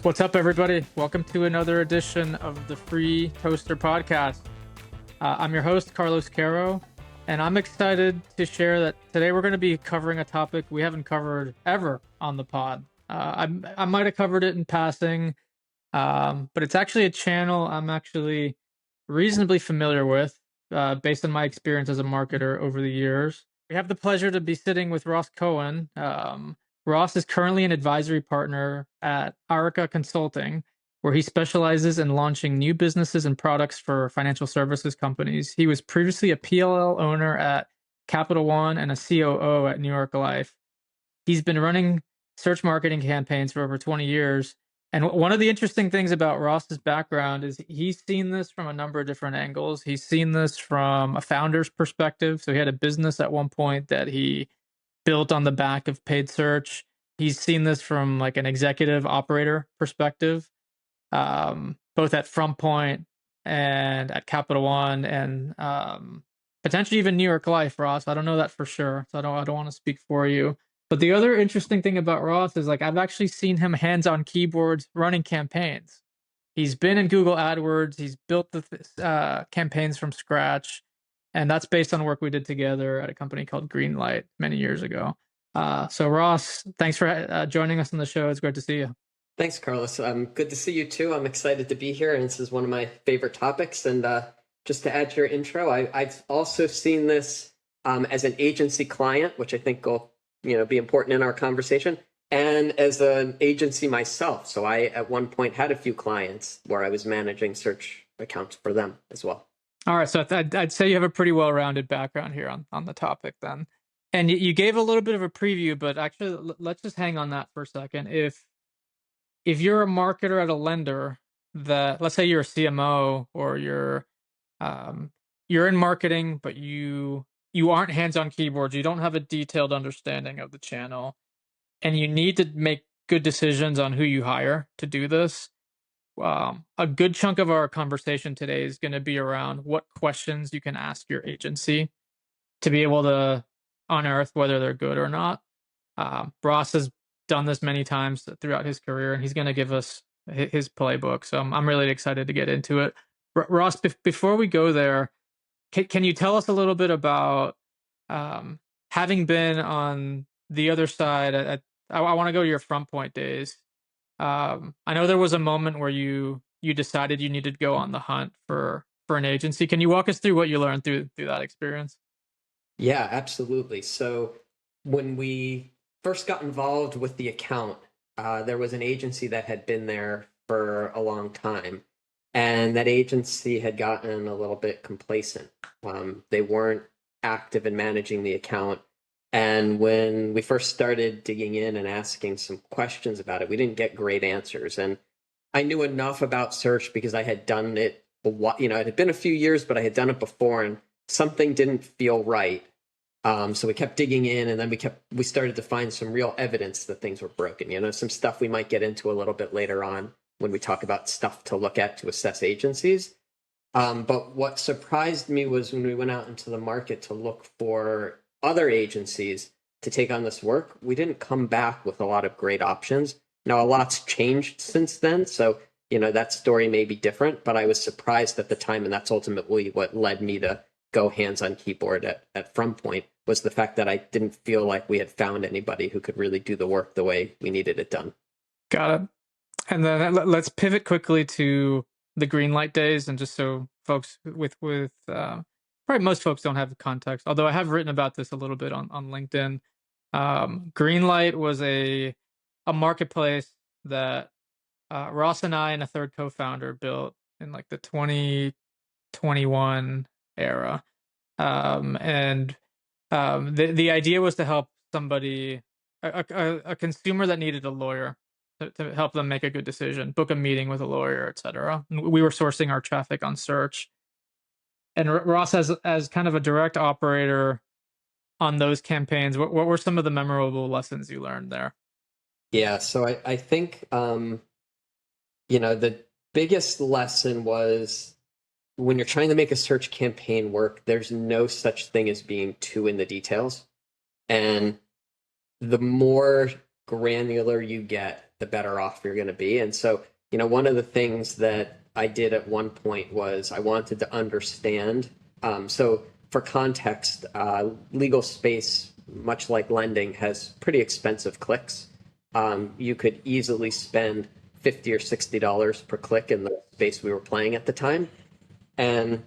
What's up, everybody? Welcome to another edition of the Free Toaster Podcast. I'm your host, Carlos Caro, and I'm excited to share that today we're going to be covering a topic we haven't covered ever on the pod. I might have covered it in passing, but it's actually a channel I'm actually reasonably familiar with based on my experience as a marketer over the years. We have the pleasure to be sitting with Ross Cohen. Ross is currently an advisory partner at Arica Consulting, where he specializes in launching new businesses and products for financial services companies. He was previously a PLL owner at Capital One and a COO at New York Life. He's been running search marketing campaigns for over 20 years. And one of the interesting things about Ross's background is he's seen this from a number of different angles. He's seen this from a founder's perspective. So he had a business at one point that he built on the back of paid search. He's seen this from like an executive operator perspective, both at FrontPoint and at Capital One and potentially even New York Life, Ross. I don't know that for sure, so I don't want to speak for you. But the other interesting thing about Ross is like I've actually seen him hands on keyboards running campaigns. He's been in Google AdWords. He's built the campaigns from scratch. And that's based on work we did together at a company called Greenlight many years ago. So Ross, thanks for joining us on the show. It's great to see you. Thanks, Carlos. Good to see you too. I'm excited to be here, and this is one of my favorite topics. And just to add to your intro, I've also seen this as an agency client, which I think will be important in our conversation, and as an agency myself. So I at one point had a few clients where I was managing search accounts for them as well. All right, so I'd say you have a pretty well-rounded background here on the topic then. And you gave a little bit of a preview, but actually let's just hang on that for a second. If you're a marketer at a lender that, let's say you're a CMO or you're in marketing, but you aren't hands-on keyboards, you don't have a detailed understanding of the channel, and you need to make good decisions on who you hire to do this. A good chunk of our conversation today is going to be around what questions you can ask your agency to be able to unearth whether they're good or not. Ross has done this many times throughout his career, and he's going to give us his playbook. So I'm really excited to get into it. Ross, before we go there, can you tell us a little bit about having been on the other side? I want to go to your FrontPoint days. I know there was a moment where you decided you needed to go on the hunt for an agency. Can you walk us through what you learned through that experience? Yeah, absolutely. So when we first got involved with the account, there was an agency that had been there for a long time, and that agency had gotten a little bit complacent. They weren't active in managing the account. And when we first started digging in and asking some questions about it, we didn't get great answers. And I knew enough about search because I had done it it had been a few years, but I had done it before, and something didn't feel right. So we kept digging in, and then we started to find some real evidence that things were broken. Some stuff we might get into a little bit later on when we talk about stuff to look at to assess agencies. But what surprised me was when we went out into the market to look for other agencies to take on this work, we didn't come back with a lot of great options. Now, a lot's changed since then, so that story may be different, but I was surprised at the time, and that's ultimately what led me to go hands on keyboard at FrontPoint, was the fact that I didn't feel like we had found anybody who could really do the work the way we needed it done. Got it. And then let's pivot quickly to the Greenlight days, and just so folks with probably most folks don't have the context, although I have written about this a little bit on LinkedIn. Greenlight was a marketplace that Ross and I and a third co-founder built in like the 2021 era. The idea was to help somebody, a consumer that needed a lawyer to help them make a good decision, book a meeting with a lawyer, etc. We were sourcing our traffic on search. And Ross, as kind of a direct operator on those campaigns, what were some of the memorable lessons you learned there? Yeah, so I think the biggest lesson was when you're trying to make a search campaign work, there's no such thing as being too in the details. And the more granular you get, the better off you're going to be. And so, one of the things that I did at one point was I wanted to understand. So, for context, legal space, much like lending, has pretty expensive clicks. You could easily spend $50 or $60 per click in the space we were playing at the time. And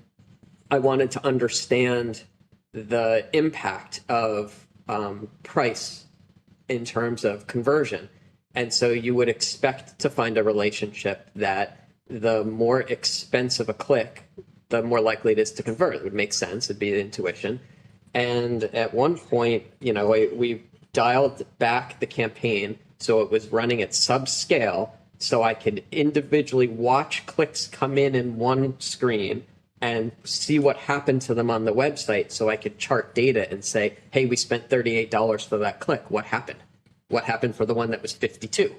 I wanted to understand the impact of price in terms of conversion. And so you would expect to find a relationship that the more expensive a click, the more likely it is to convert. It would make sense. It'd be intuition. And at one point, we dialed back the campaign so it was running at subscale, so I could individually watch clicks come in one screen and see what happened to them on the website, so I could chart data and say, hey, we spent $38 for that click. What happened? What happened for the one that was 52?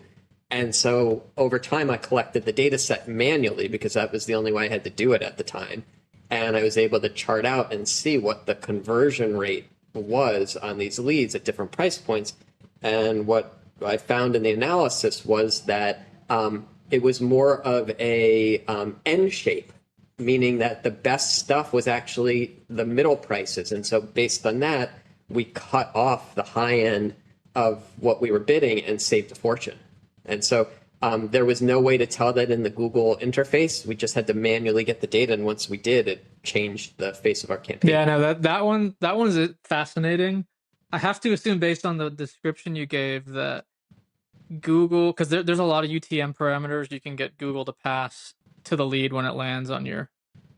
And so over time, I collected the data set manually because that was the only way I had to do it at the time. And I was able to chart out and see what the conversion rate was on these leads at different price points. And what I found in the analysis was that it was more of a N shape, meaning that the best stuff was actually the middle prices. And so based on that, we cut off the high end of what we were bidding and saved a fortune. And so there was no way to tell that in the Google interface. We just had to manually get the data. And once we did, it changed the face of our campaign. Yeah, no, that one's fascinating. I have to assume, based on the description you gave, that Google, because there's a lot of UTM parameters you can get Google to pass to the lead when it lands on your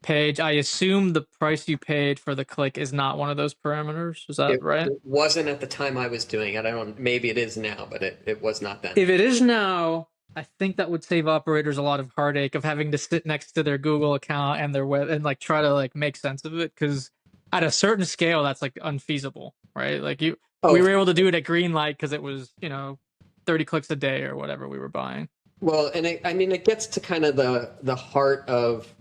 page. I assume the price you paid for the click is not one of those parameters. Is that right? It wasn't at the time I was doing it. I don't. Maybe it is now, but it was not then. If it is now, I think that would save operators a lot of heartache of having to sit next to their Google account and their web and try to make sense of it, because at a certain scale that's unfeasible, right? We were able to do it at Greenlight because it was 30 clicks a day or whatever we were buying. Well, and it gets to kind of the heart of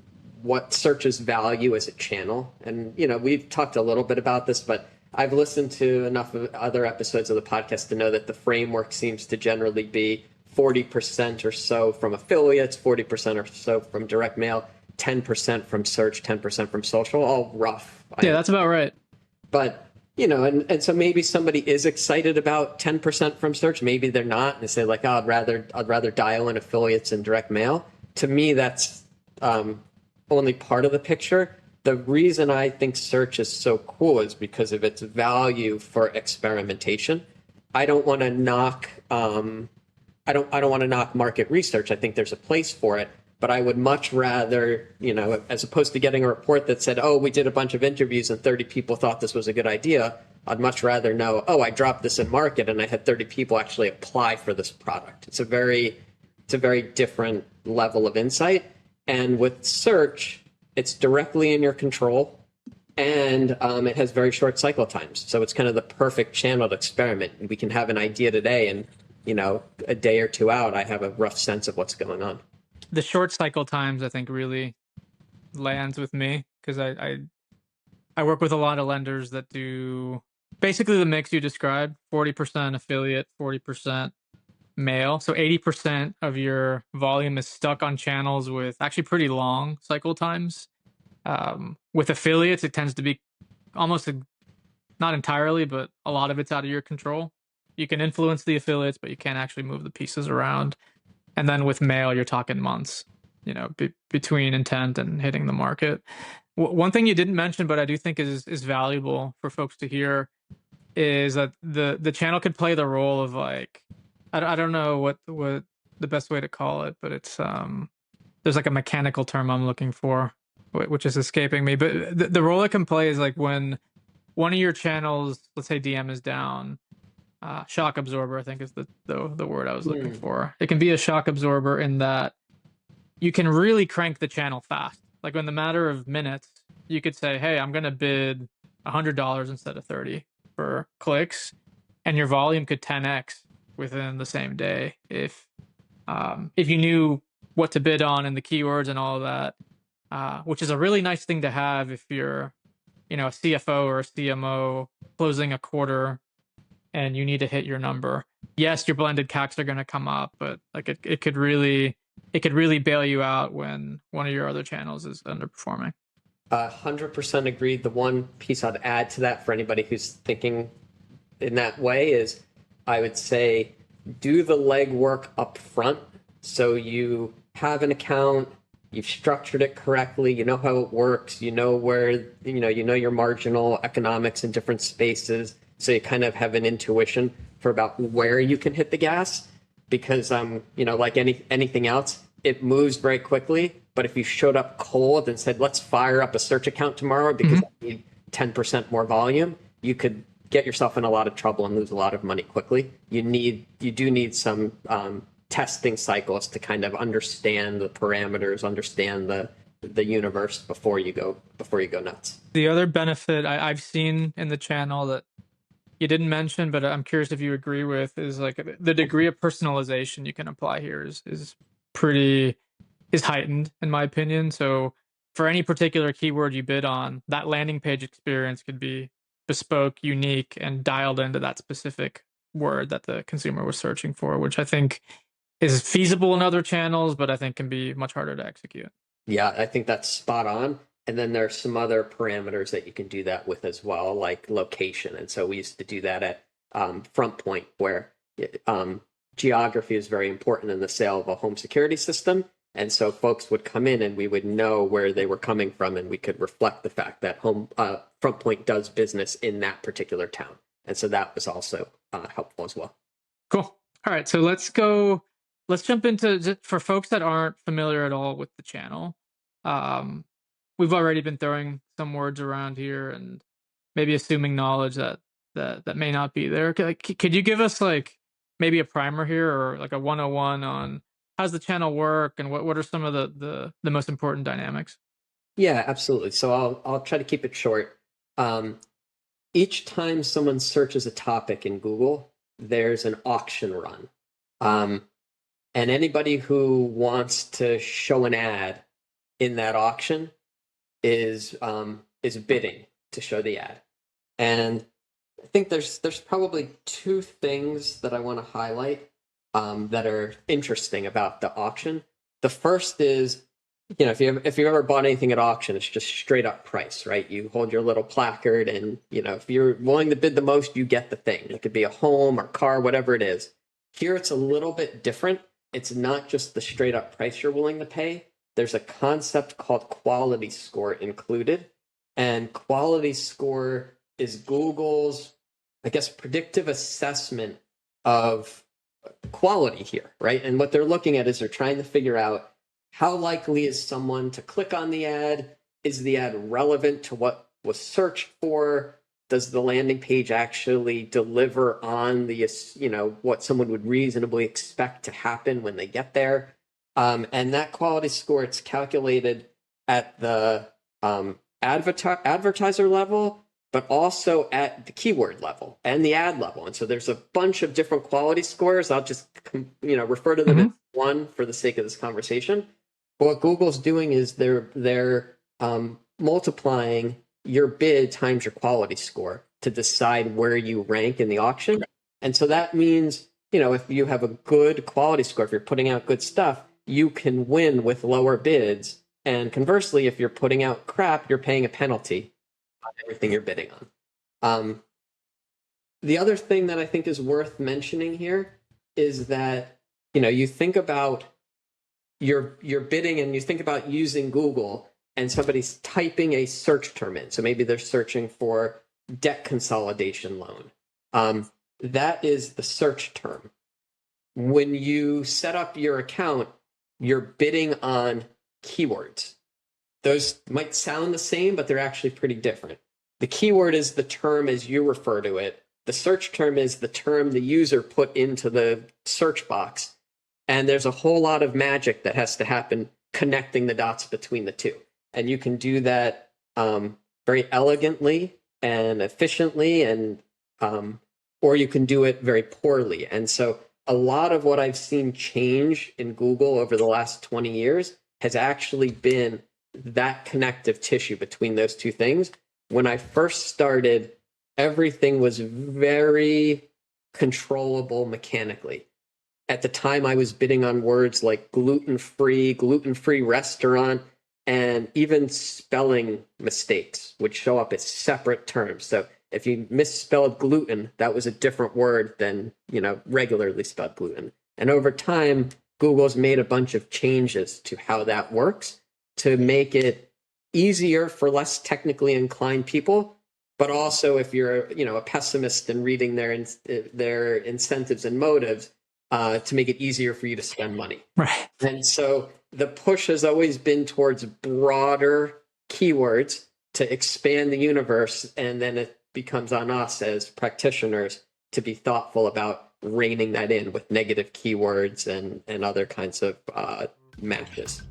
what search's value as a channel. And, we've talked a little bit about this, but I've listened to enough of other episodes of the podcast to know that the framework seems to generally be 40% or so from affiliates, 40% or so from direct mail, 10% from search, 10% from social, all rough. Yeah, that's about right. But, and so maybe somebody is excited about 10% from search. Maybe they're not. And they say I'd rather dial in affiliates and direct mail. To me, that's only part of the picture. The reason I think search is so cool is because of its value for experimentation. I don't want to knock I don't want to knock market research. I think there's a place for it, but I would much rather, as opposed to getting a report that said, oh, we did a bunch of interviews and 30 people thought this was a good idea, I'd much rather know, oh, I dropped this in market and I had 30 people actually apply for this product. It's a very different level of insight. And with search, it's directly in your control, and it has very short cycle times. So it's kind of the perfect channel to experiment. We can have an idea today, and a day or two out, I have a rough sense of what's going on. The short cycle times, I think, really lands with me, because I work with a lot of lenders that do basically the mix you described: 40% affiliate, 40% mail. So 80% of your volume is stuck on channels with actually pretty long cycle times. With affiliates, it tends to be almost not entirely, but a lot of it's out of your control. You can influence the affiliates, but you can't actually move the pieces around. And then with mail, you're talking months, between intent and hitting the market. One thing you didn't mention, but I do think is valuable for folks to hear, is that the channel could play the role of I don't know what the best way to call it, but it's there's a mechanical term I'm looking for, which is escaping me. But the role it can play is when one of your channels, let's say DM is down, shock absorber, I think is the word I was looking for. It can be a shock absorber in that you can really crank the channel fast. In the matter of minutes, you could say, hey, I'm going to bid $100 instead of 30 for clicks, and your volume could 10x within the same day if you knew what to bid on and the keywords and all of that, which is a really nice thing to have if you're a CFO or a CMO closing a quarter and you need to hit your number. yes, your blended CACs are going to come up, but like it could really bail you out when one of your other channels is underperforming. 100% agreed. The one piece I'd add to that for anybody who's thinking in that way is I would say do the legwork up front. So you have an account, you've structured it correctly, you know how it works, you know where, you know your marginal economics in different spaces. So you kind of have an intuition for about where you can hit the gas, because like anything else, it moves very quickly. But if you showed up cold and said, let's fire up a search account tomorrow because I need 10% more volume, you could get yourself in a lot of trouble and lose a lot of money quickly. You do need some testing cycles to kind of understand the parameters, understand the universe before you go nuts. The other benefit I've seen in the channel that you didn't mention, but I'm curious if you agree with, is like the degree of personalization you can apply here is heightened in my opinion. So for any particular keyword you bid on, that landing page experience could be bespoke, unique, and dialed into that specific word that the consumer was searching for, which I think is feasible in other channels, but I think can be much harder to execute. Yeah, I think that's spot on. And then there's some other parameters that you can do that with as well, like location. And so we used to do that at FrontPoint, where geography is very important in the sale of a home security system. And so folks would come in and we would know where they were coming from, and we could reflect the fact that FrontPoint does business in that particular town. And so that was also helpful as well. Cool. All right, so let's jump into, for folks that aren't familiar at all with the channel. We've already been throwing some words around here and maybe assuming knowledge that may not be there. Could you give us like maybe a primer here, or like a 101 on how's the channel work and what are some of the most important dynamics? Yeah, absolutely. So I'll try to keep it short. Each time someone searches a topic in Google, there's an auction run. And anybody who wants to show an ad in that auction is bidding to show the ad. And I think there's probably two things that I want to highlight that are interesting about the auction. The first is, if you've ever bought anything at auction, it's just straight up price, right? You hold your little placard, and if you're willing to bid the most, you get the thing. It could be a home or car, whatever it is. Here it's a little bit different. It's not just the straight up price you're willing to pay. There's a concept called quality score included. And quality score is Google's, I guess, predictive assessment of quality here, right? And what they're looking at is they're trying to figure out how likely is someone to click on the ad? Is the ad relevant to what was searched for? Does the landing page actually deliver on the, what someone would reasonably expect to happen when they get there? And that quality score, it's calculated at the advertiser level, but also at the keyword level and the ad level. And so there's a bunch of different quality scores. I'll just, refer to them as one for the sake of this conversation. But what Google's doing is they're multiplying your bid times your quality score to decide where you rank in the auction. And so that means, if you have a good quality score, if you're putting out good stuff, you can win with lower bids. And conversely, if you're putting out crap, you're paying a penalty on everything you're bidding on. The other thing that I think is worth mentioning here is that, you think about your bidding and you think about using Google, and somebody's typing a search term in. So maybe they're searching for debt consolidation loan. That is the search term. When you set up your account, you're bidding on keywords. Those might sound the same, but they're actually pretty different. The keyword is the term as you refer to it. The search term is the term the user put into the search box. And there's a whole lot of magic that has to happen connecting the dots between the two. And you can do that very elegantly and efficiently, and or you can do it very poorly. And so a lot of what I've seen change in Google over the last 20 years has actually been that connective tissue between those two things. When I first started, everything was very controllable mechanically. At the time, I was bidding on words like gluten-free restaurant, and even spelling mistakes would show up as separate terms. So if you misspelled gluten, that was a different word than, regularly spelled gluten. And over time, Google's made a bunch of changes to how that works to make it easier for less technically inclined people, but also if you're, a pessimist and reading their incentives and motives, to make it easier for you to spend money. Right. And so the push has always been towards broader keywords to expand the universe. And then it becomes on us as practitioners to be thoughtful about reining that in with negative keywords and other kinds of matches.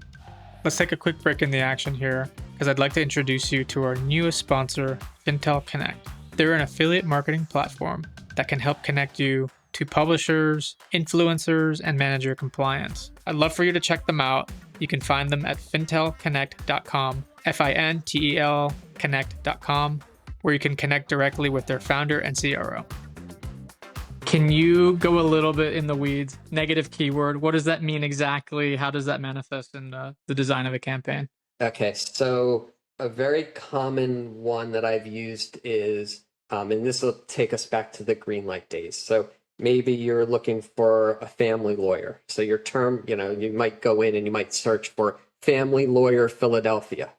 Let's take a quick break in the action here, because I'd like to introduce you to our newest sponsor, Fintel Connect. They're an affiliate marketing platform that can help connect you to publishers, influencers, and manage your compliance. I'd love for you to check them out. You can find them at fintelconnect.com, FINTEL connect.com, where you can connect directly with their founder and CRO. Can you go a little bit in the weeds? Negative keyword, what does that mean exactly? How does that manifest in the design of a campaign? Okay, so a very common one that I've used is, and this will take us back to the Greenlight days. So maybe you're looking for a family lawyer. So your term, you might go in and you might search for family lawyer Philadelphia.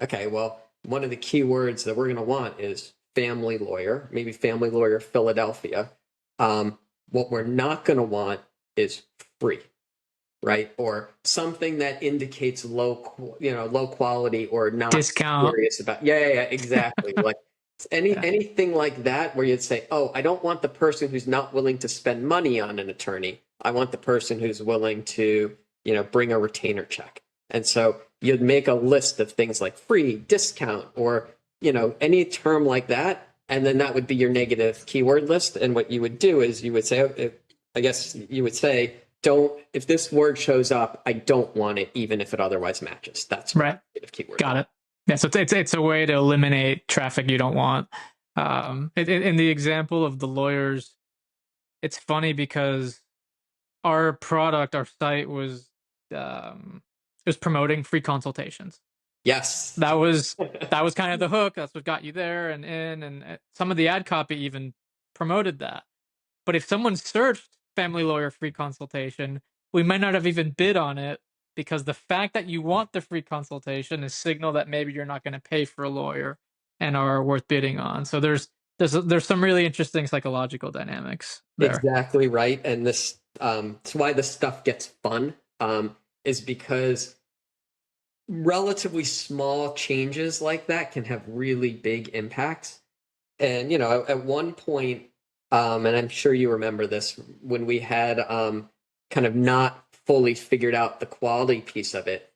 Okay, well, one of the keywords that we're going to want is family lawyer, maybe family lawyer Philadelphia. What we're not going to want is free, right? Or something that indicates low quality or not Discount. serious about. Yeah, exactly. Like anything like that where you'd say, oh, I don't want the person who's not willing to spend money on an attorney. I want the person who's willing to, bring a retainer check. And so you'd make a list of things like free, discount, or, any term like that. And then that would be your negative keyword list. And what you would do is you would say, if this word shows up, I don't want it, even if it otherwise matches. That's right. Negative keyword. Got it. Yeah, so it's a way to eliminate traffic you don't want. In the example of the lawyers, it's funny because our site was promoting free consultations. Yes, that was kind of the hook. That's what got you there and in, and some of the ad copy even promoted that. But if someone searched family lawyer free consultation, we might not have even bid on it, because the fact that you want the free consultation is signal that maybe you're not going to pay for a lawyer and are worth bidding on. So there's some really interesting psychological dynamics there. Exactly right. And this it's why this stuff gets fun, is because relatively small changes like that can have really big impacts. And at one point, and I'm sure you remember this, when we had kind of not fully figured out the quality piece of it,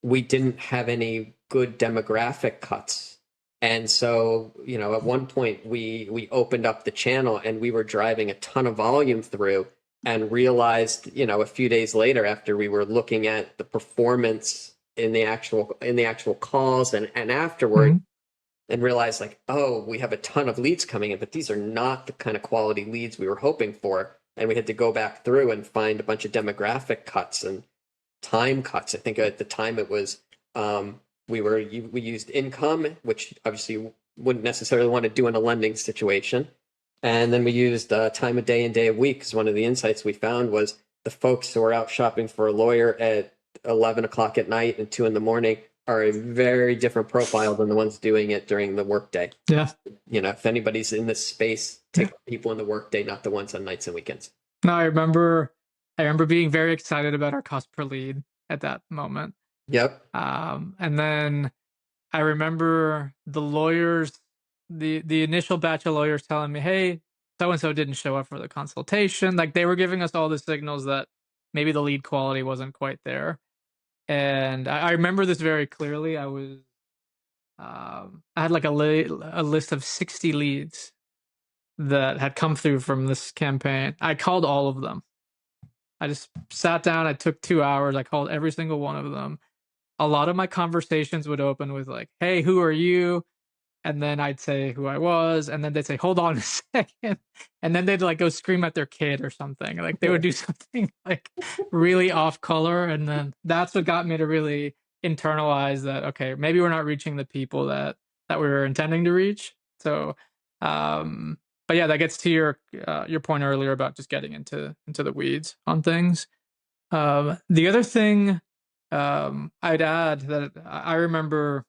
we didn't have any good demographic cuts. And so, at one point we opened up the channel and we were driving a ton of volume through, and realized, a few days later, after we were looking at the performance in the actual calls and afterward, Mm-hmm. and realized like, oh, we have a ton of leads coming in, but these are not the kind of quality leads we were hoping for. And we had to go back through and find a bunch of demographic cuts and time cuts. I think at the time it was, we used income, which obviously wouldn't necessarily want to do in a lending situation. And then we used time of day and day of week, because one of the insights we found was the folks who are out shopping for a lawyer at 11 o'clock at night and 2 a.m. are a very different profile than the ones doing it during the workday. Yeah. If anybody's in this space, take people in the workday, not the ones on nights and weekends. No, I remember being very excited about our cost per lead at that moment. Yep. And then I remember the lawyers, the initial batch of lawyers telling me, hey, so-and-so didn't show up for the consultation. Like, they were giving us all the signals that maybe the lead quality wasn't quite there. And I remember this very clearly. I was, I had like a list of 60 leads that had come through from this campaign. I called all of them. I just sat down. I took 2 hours. I called every single one of them. A lot of my conversations would open with like, hey, who are you? and then I'd say who I was, and then they'd say, "Hold on a second," and then they'd like go scream at their kid or something. Like they would do something like really off color, and then that's what got me to really internalize that. Okay, maybe we're not reaching the people that we were intending to reach. So, but yeah, that gets to your point earlier about just getting into the weeds on things. The other thing I'd add that I remember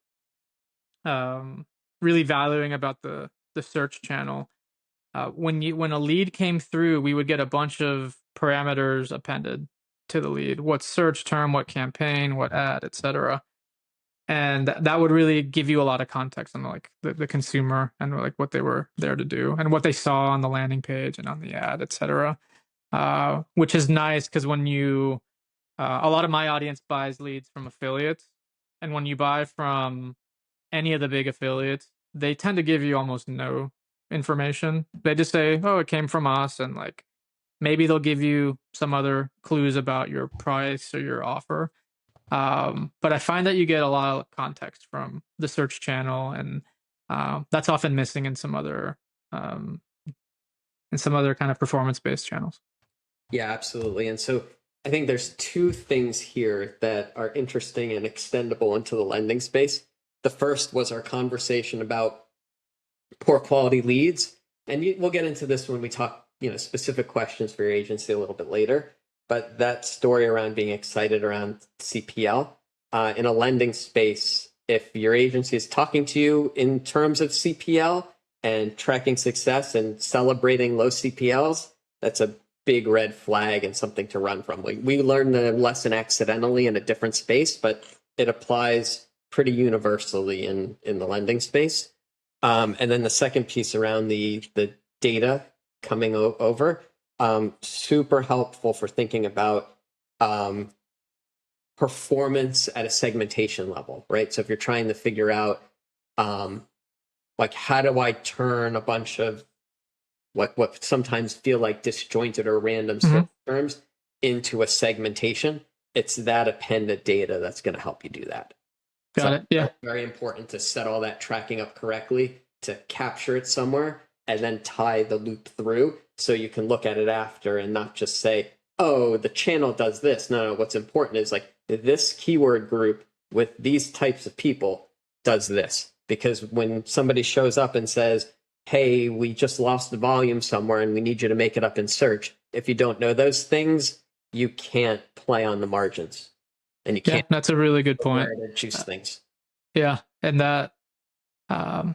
really valuing about the search channel. When a lead came through, we would get a bunch of parameters appended to the lead: what search term, what campaign, what ad, etc. And that would really give you a lot of context on like the consumer and like what they were there to do and what they saw on the landing page and on the ad, etc. Which is nice because when you a lot of my audience buys leads from affiliates, and when you buy from any of the big affiliates, they tend to give you almost no information. They just say, "Oh, it came from us," and like maybe they'll give you some other clues about your price or your offer. But I find that you get a lot of context from the search channel, and that's often missing um, in some other kind of performance-based channels. Yeah, absolutely. And so I think there's two things here that are interesting and extendable into the lending space. The first was our conversation about poor quality leads. And we'll get into this when we talk, specific questions for your agency a little bit later. But that story around being excited around CPL in a lending space, if your agency is talking to you in terms of CPL and tracking success and celebrating low CPLs, that's a big red flag and something to run from. We learned the lesson accidentally in a different space, but it applies pretty universally in the lending space. And then the second piece around the data coming over, super helpful for thinking about performance at a segmentation level, right? So if you're trying to figure out like how do I turn a bunch of what sometimes feel like disjointed or random search terms into a segmentation, it's that appended data that's going to help you do that. Got So it. Yeah. very important to set all that tracking up correctly, to capture it somewhere and then tie the loop through so you can look at it after and not just say, oh, the channel does this. No, what's important is like this keyword group with these types of people does this. Because when somebody shows up and says, hey, we just lost the volume somewhere and we need you to make it up in search, if you don't know those things, you can't play on the margins and you Yeah, can't that's a really good point. juice things. Yeah, and that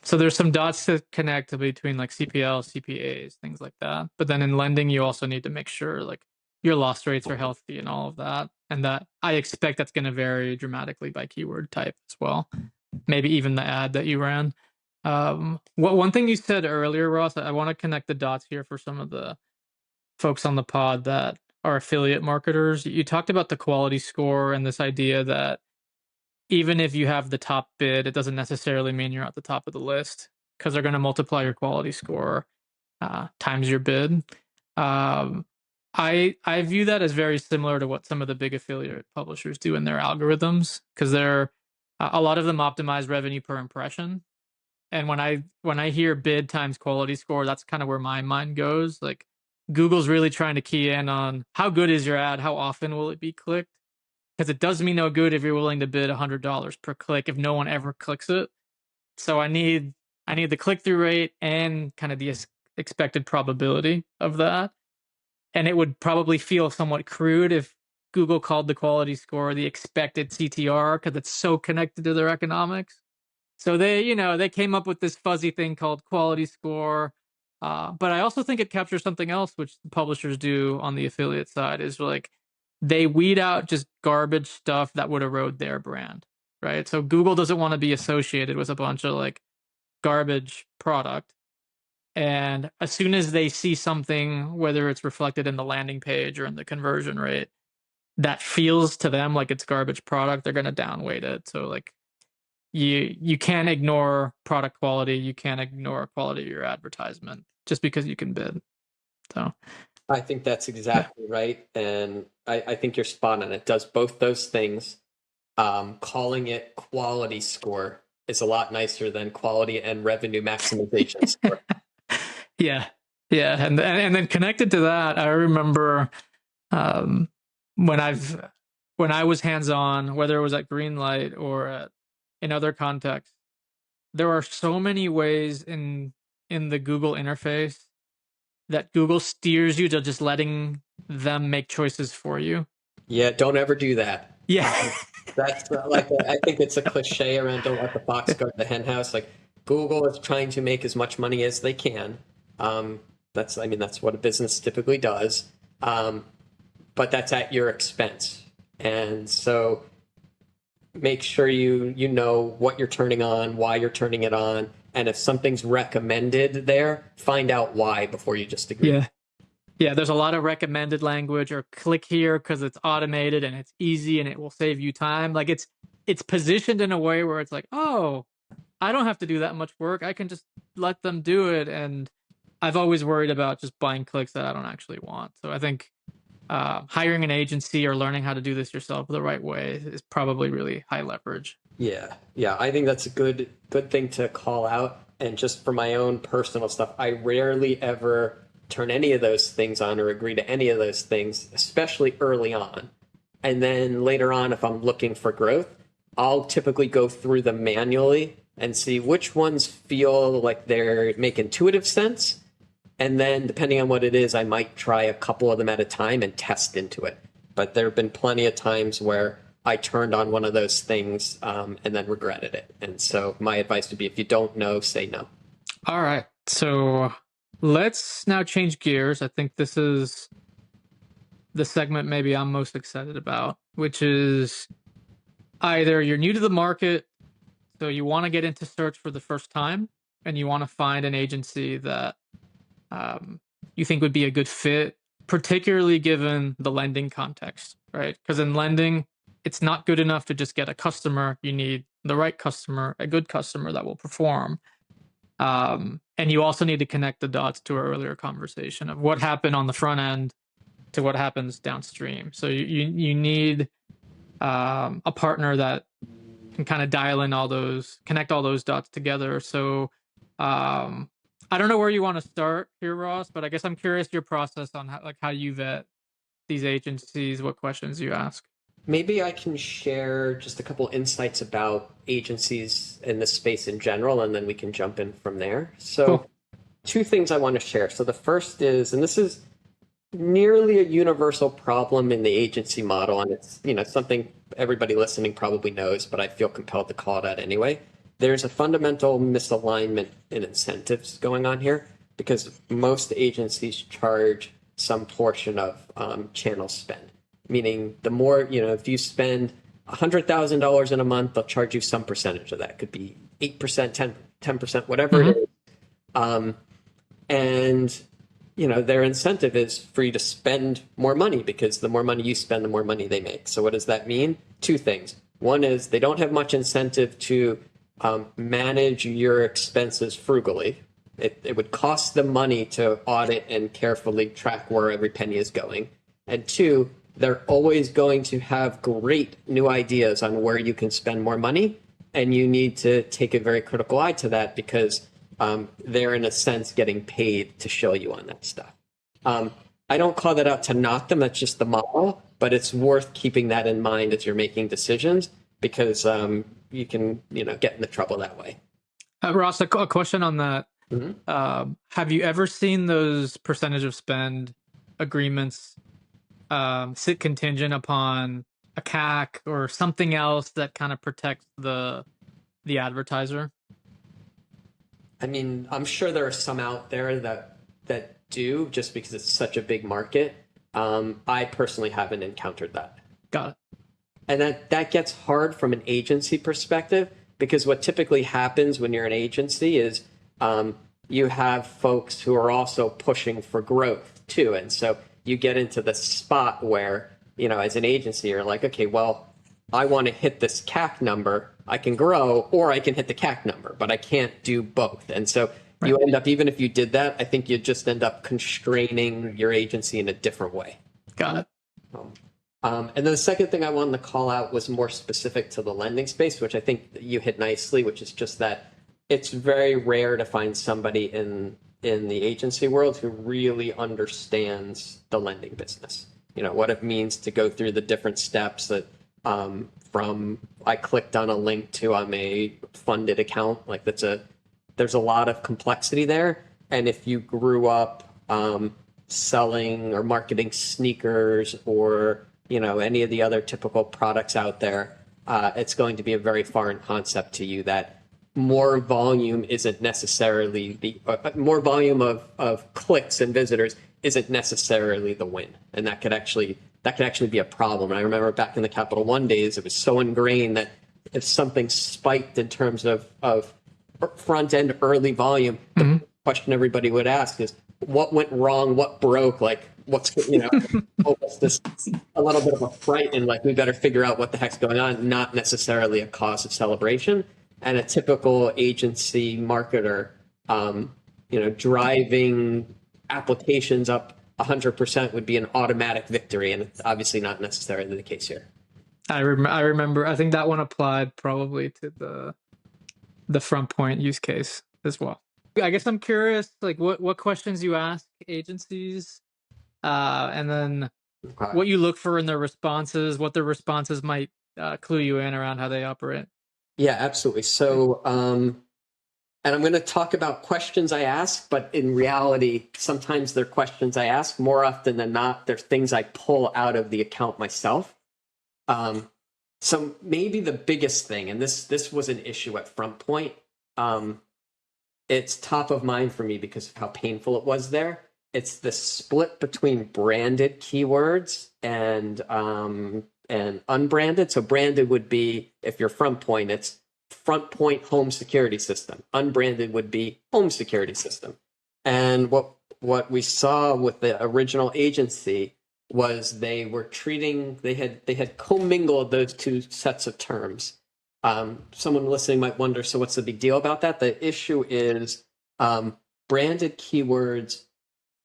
so there's some dots to connect between like CPL, CPAs, things like that. But then in lending, you also need to make sure like your loss rates are healthy and all of that. And that I expect that's going to vary dramatically by keyword type as well. Maybe even the ad that you ran. One thing you said earlier, Ross, I want to connect the dots here for some of the folks on the pod that are affiliate marketers. You talked about the quality score and this idea that even if you have the top bid, it doesn't necessarily mean you're at the top of the list because they're going to multiply your quality score times your bid. Um, I view that as very similar to what some of the big affiliate publishers do in their algorithms because they're a lot of them optimize revenue per impression. And when I hear bid times quality score, that's kind of where my mind goes. Like Google's really trying to key in on how good is your ad, how often will it be clicked, because it does me no good if you're willing to bid $100 per click if no one ever clicks it. So I need the click through rate and kind of the expected probability of that. And it would probably feel somewhat crude if Google called the quality score the expected CTR because it's so connected to their economics. So they came up with this fuzzy thing called quality score. But I also think it captures something else, which the publishers do on the affiliate side, is like they weed out just garbage stuff that would erode their brand, right? So Google doesn't want to be associated with a bunch of like garbage product. And as soon as they see something, whether it's reflected in the landing page or in the conversion rate, that feels to them like it's garbage product, they're going to downweight it. So like you can't ignore product quality, you can't ignore quality of your advertisement just because you can bid. So I think that's exactly right. And I think you're spot on. It does both those things. Calling it quality score is a lot nicer than quality and revenue maximization score. Yeah. Yeah. And then connected to that, I remember um, when I was hands-on, whether it was at Greenlight or in other contexts, there are so many ways in the Google interface that Google steers you to just letting them make choices for you. Yeah, don't ever do that. Yeah. That's I think it's a cliche around don't let the fox guard the hen house. Like Google is trying to make as much money as they can. That's what a business typically does. But that's at your expense. And so make sure you know what you're turning on, why you're turning it on, and if something's recommended there, find out why before you just agree. Yeah. Yeah, there's a lot of recommended language, or click here because it's automated and it's easy and it will save you time. Like it's positioned in a way where it's like, oh, I don't have to do that much work. I can just let them do it. And I've always worried about just buying clicks that I don't actually want. So I think hiring an agency or learning how to do this yourself the right way is probably really high leverage. Yeah, I think that's a good thing to call out. And just for my own personal stuff, I rarely ever turn any of those things on or agree to any of those things, especially early on. And then later on, if I'm looking for growth, I'll typically go through them manually and see which ones feel like they make intuitive sense. And then depending on what it is, I might try a couple of them at a time and test into it. But there have been plenty of times where I turned on one of those things and then regretted it. And so my advice would be if you don't know, say no. All right. So let's now change gears. I think this is the segment maybe I'm most excited about, which is either you're new to the market, so you want to get into search for the first time, and you want to find an agency that you think would be a good fit, particularly given the lending context, right? Because in lending, it's not good enough to just get a customer. You need the right customer, a good customer that will perform. And you also need to connect the dots to our earlier conversation of what happened on the front end to what happens downstream. So you need a partner that can kind of dial in connect all those dots together. So I don't know where you want to start here, Ross, but I guess I'm curious your process on how you vet these agencies, what questions you ask. Maybe I can share just a couple insights about agencies in this space in general, and then we can jump in from there. So, Cool. Two things I want to share. So the first is, and this is nearly a universal problem in the agency model, and it's something everybody listening probably knows, but I feel compelled to call it out anyway. There's a fundamental misalignment in incentives going on here because most agencies charge some portion of channel spend. Meaning the more, if you spend $100,000 in a month, they'll charge you some percentage of that. It could be 8%, 10%, whatever it is. And, their incentive is for you to spend more money because the more money you spend, the more money they make. So what does that mean? Two things. One is they don't have much incentive to manage your expenses frugally. It would cost them money to audit and carefully track where every penny is going. And two, they're always going to have great new ideas on where you can spend more money. And you need to take a very critical eye to that because they're, in a sense, getting paid to show you on that stuff. I don't call that out to knock them. That's just the model. But it's worth keeping that in mind as you're making decisions because you can, get into trouble that way. Ross, a question on that. Mm-hmm. Have you ever seen those percentage of spend agreements sit contingent upon a CAC or something else that kind of protects the advertiser? I mean, I'm sure there are some out there that do just because it's such a big market. I personally haven't encountered that. Got it. And that gets hard from an agency perspective because what typically happens when you're an agency is you have folks who are also pushing for growth too. And so you get into the spot where, as an agency, you're like, okay, well, I want to hit this CAC number. I can grow or I can hit the CAC number, but I can't do both. And so you end up, even if you did that, I think you just end up constraining your agency in a different way. Got it. And then the second thing I wanted to call out was more specific to the lending space, which I think you hit nicely, which is just that it's very rare to find somebody in the agency world who really understands the lending business. You know, what it means to go through the different steps that from I clicked on a link to I'm a funded account. Like there's a lot of complexity there. And if you grew up selling or marketing sneakers or any of the other typical products out there, it's going to be a very foreign concept to you that more volume isn't necessarily more volume of clicks and visitors isn't necessarily the win, and that could actually be a problem. And I remember back in the Capital One days, it was so ingrained that if something spiked in terms of front end early volume, the question everybody would ask is, what went wrong? What broke? Like, what's, almost this a little bit of a fright, and like, we better figure out what the heck's going on, not necessarily a cause of celebration. And a typical agency marketer, driving applications up 100% would be an automatic victory. And it's obviously not necessarily the case here. I remember, I think that one applied probably to the FrontPoint use case as well. I guess I'm curious, like what questions you ask agencies, and then what you look for in their responses, what their responses might clue you in around how they operate. Yeah, absolutely. So, and I'm going to talk about questions I ask, but in reality, sometimes they're questions I ask. More often than not, they're things I pull out of the account myself. So maybe the biggest thing, and this was an issue at FrontPoint, it's top of mind for me because of how painful it was there. It's the split between branded keywords and unbranded. So branded would be, if you're FrontPoint, it's FrontPoint home security system. Unbranded would be home security system. And what we saw with the original agency was they had commingled those two sets of terms. Someone listening might wonder, so what's the big deal about that? The issue is branded keywords,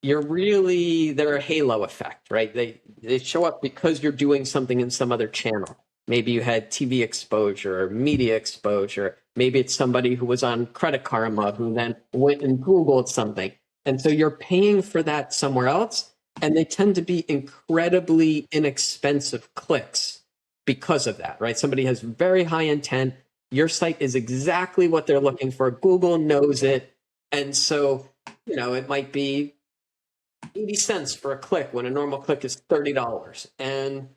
they're a halo effect, right? They show up because you're doing something in some other channel. Maybe you had TV exposure or media exposure. Maybe it's somebody who was on Credit Karma who then went and Googled something. And so you're paying for that somewhere else. And they tend to be incredibly inexpensive clicks because of that, right? Somebody has very high intent. Your site is exactly what they're looking for. Google knows it. And so, it might be 80 cents for a click when a normal click is $30. And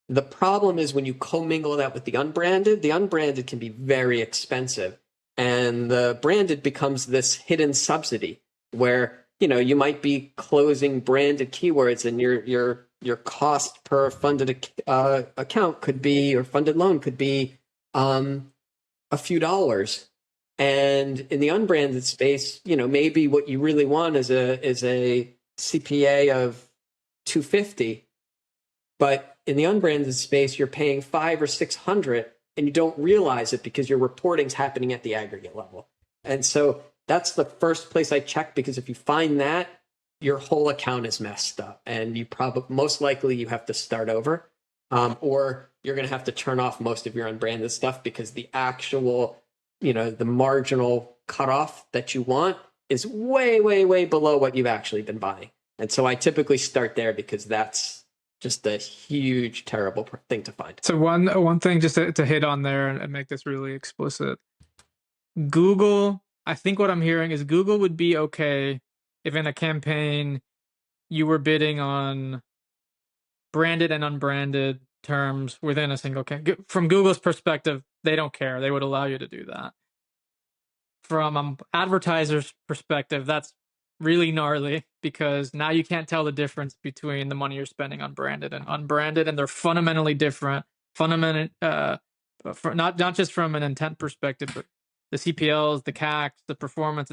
the problem is when you commingle that with the unbranded can be very expensive. And the branded becomes this hidden subsidy where, you might be closing branded keywords and your cost per funded account could be, or funded loan could be a few dollars. And in the unbranded space, maybe what you really want is a CPA of $250, but in the unbranded space, you're paying $500 or $600, and you don't realize it because your reporting's happening at the aggregate level. And so that's the first place I check, because if you find that, your whole account is messed up, and most likely you have to start over, or you're going to have to turn off most of your unbranded stuff because the actual, the marginal cutoff that you want is way, way, way below what you've actually been buying. And so I typically start there because that's just a huge, terrible thing to find. So one thing just to hit on there and make this really explicit. Google, I think what I'm hearing is Google would be okay if in a campaign you were bidding on branded and unbranded terms within a single campaign. From Google's perspective, they don't care. They would allow you to do that. From an advertiser's perspective, that's really gnarly because now you can't tell the difference between the money you're spending on branded and unbranded, and they're fundamentally different. Not just from an intent perspective, but the CPLs, the CACs, the performance.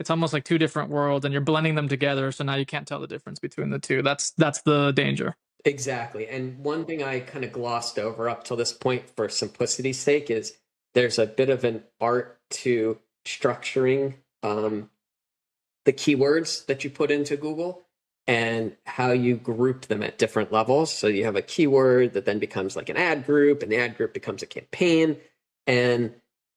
It's almost like two different worlds, and you're blending them together. So now you can't tell the difference between the two. That's the danger. Exactly. And one thing I kind of glossed over up till this point for simplicity's sake is there's a bit of an art to structuring the keywords that you put into Google. and how you group them at different levels. So you have a keyword that then becomes like an ad group, and the ad group becomes a campaign. And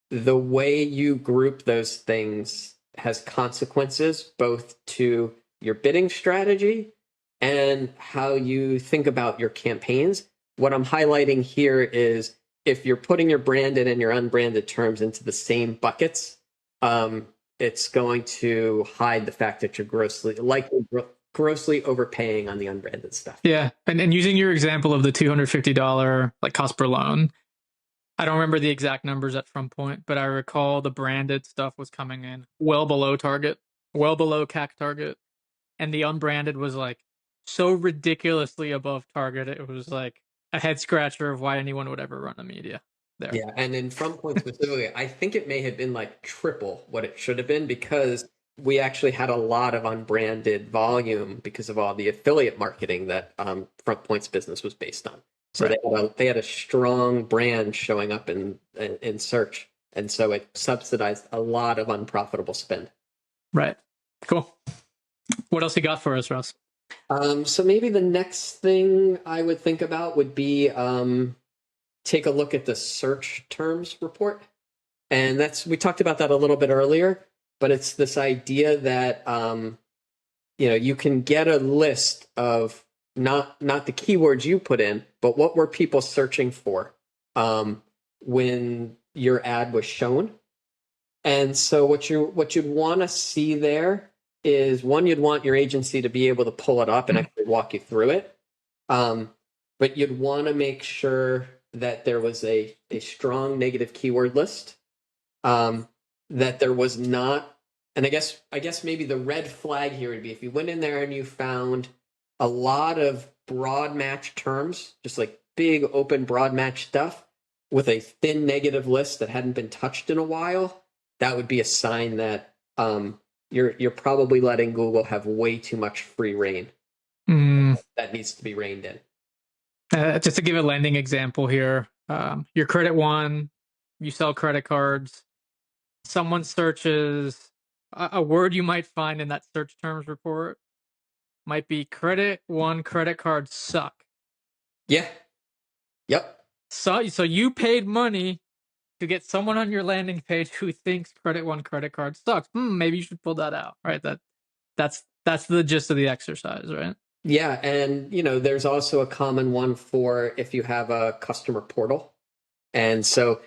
the way you group those things has consequences both to your bidding strategy and how you think about your campaigns. What I'm highlighting here is if you're putting your branded and your unbranded terms into the same buckets, it's going to hide the fact that you're grossly overpaying on the unbranded stuff. Yeah. And using your example of the $250 like cost per loan, I don't remember the exact numbers at FrontPoint, but I recall the branded stuff was coming in well below target, well below CAC target. And the unbranded was like so ridiculously above target. It was like a head scratcher of why anyone would ever run a media there. Yeah, and in FrontPoint specifically, I think it may have been like triple what it should have been because we actually had a lot of unbranded volume because of all the affiliate marketing that FrontPoint's business was based on. So Right. they had a strong brand showing up in search, and so it subsidized a lot of unprofitable spend. Right. Cool. What else you got for us, Russ? So maybe the next thing I would think about would be take a look at the search terms report. And we talked about that a little bit earlier, but it's this idea that you can get a list of not the keywords you put in, but what were people searching for when your ad was shown. And so what you'd want to see there is one, you'd want your agency to be able to pull it up and actually walk you through it. But you'd want to make sure that there was a strong negative keyword list. That there was not, and I guess maybe the red flag here would be if you went in there and you found a lot of broad match terms, just like big open broad match stuff with a thin negative list that hadn't been touched in a while, that would be a sign that you're probably letting Google have way too much free reign. That needs to be reined in. Just to give a lending example here, your credit one, you sell credit cards. Someone searches a word you might find in that search terms report might be credit one credit cards suck. Yeah. Yep. So you paid money to get someone on your landing page who thinks credit one credit card sucks. Maybe you should pull that out, right? That's the gist of the exercise, right? Yeah, and there's also a common one for if you have a customer portal. And so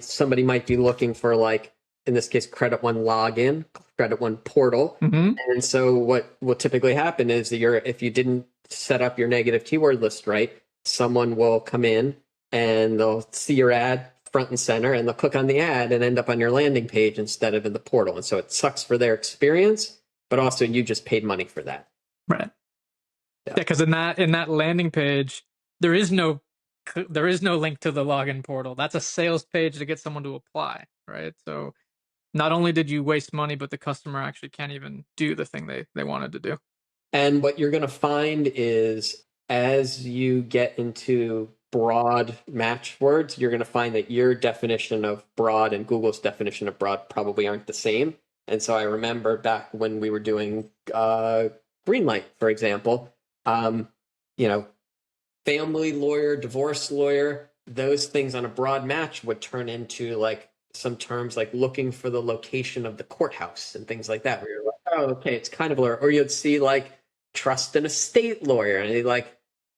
somebody might be looking for, like, in this case, credit one login, credit one portal. And so what will typically happen is that if you didn't set up your negative keyword list right, someone will come in and they'll see your ad front and center and they'll click on the ad and end up on your landing page instead of in the portal. And so it sucks for their experience, but also you just paid money for that. Right. Yeah, because in that landing page, there is no link to the login portal. That's a sales page to get someone to apply, right? So not only did you waste money, but the customer actually can't even do the thing they wanted to do. And what you're going to find is as you get into broad match words, you're going to find that your definition of broad and Google's definition of broad probably aren't the same. And so I remember back when we were doing Greenlight, for example, family lawyer, divorce lawyer, those things on a broad match would turn into like some terms like looking for the location of the courthouse and things like that, where you're like, oh, okay, it's kind of a lawyer. Or you'd see like trust and estate lawyer, and you're like,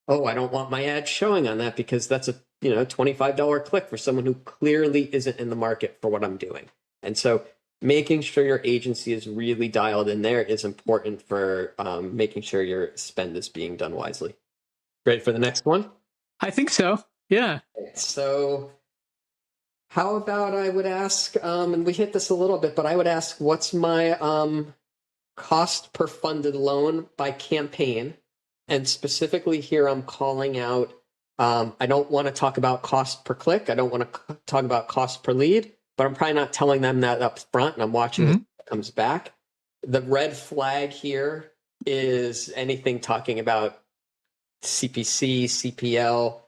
oh, I don't want my ad showing on that because that's a $25 click for someone who clearly isn't in the market for what I'm doing. And so making sure your agency is really dialed in there is important for making sure your spend is being done wisely. Ready for the next one? I think so. Yeah. So how about I would ask, and we hit this a little bit, but I would ask, what's my cost per funded loan by campaign? And specifically here, I'm calling out, I don't want to talk about cost per click. I don't want to talk about cost per lead, but I'm probably not telling them that up front, and I'm watching if it comes back. The red flag here is anything talking about CPC, CPL.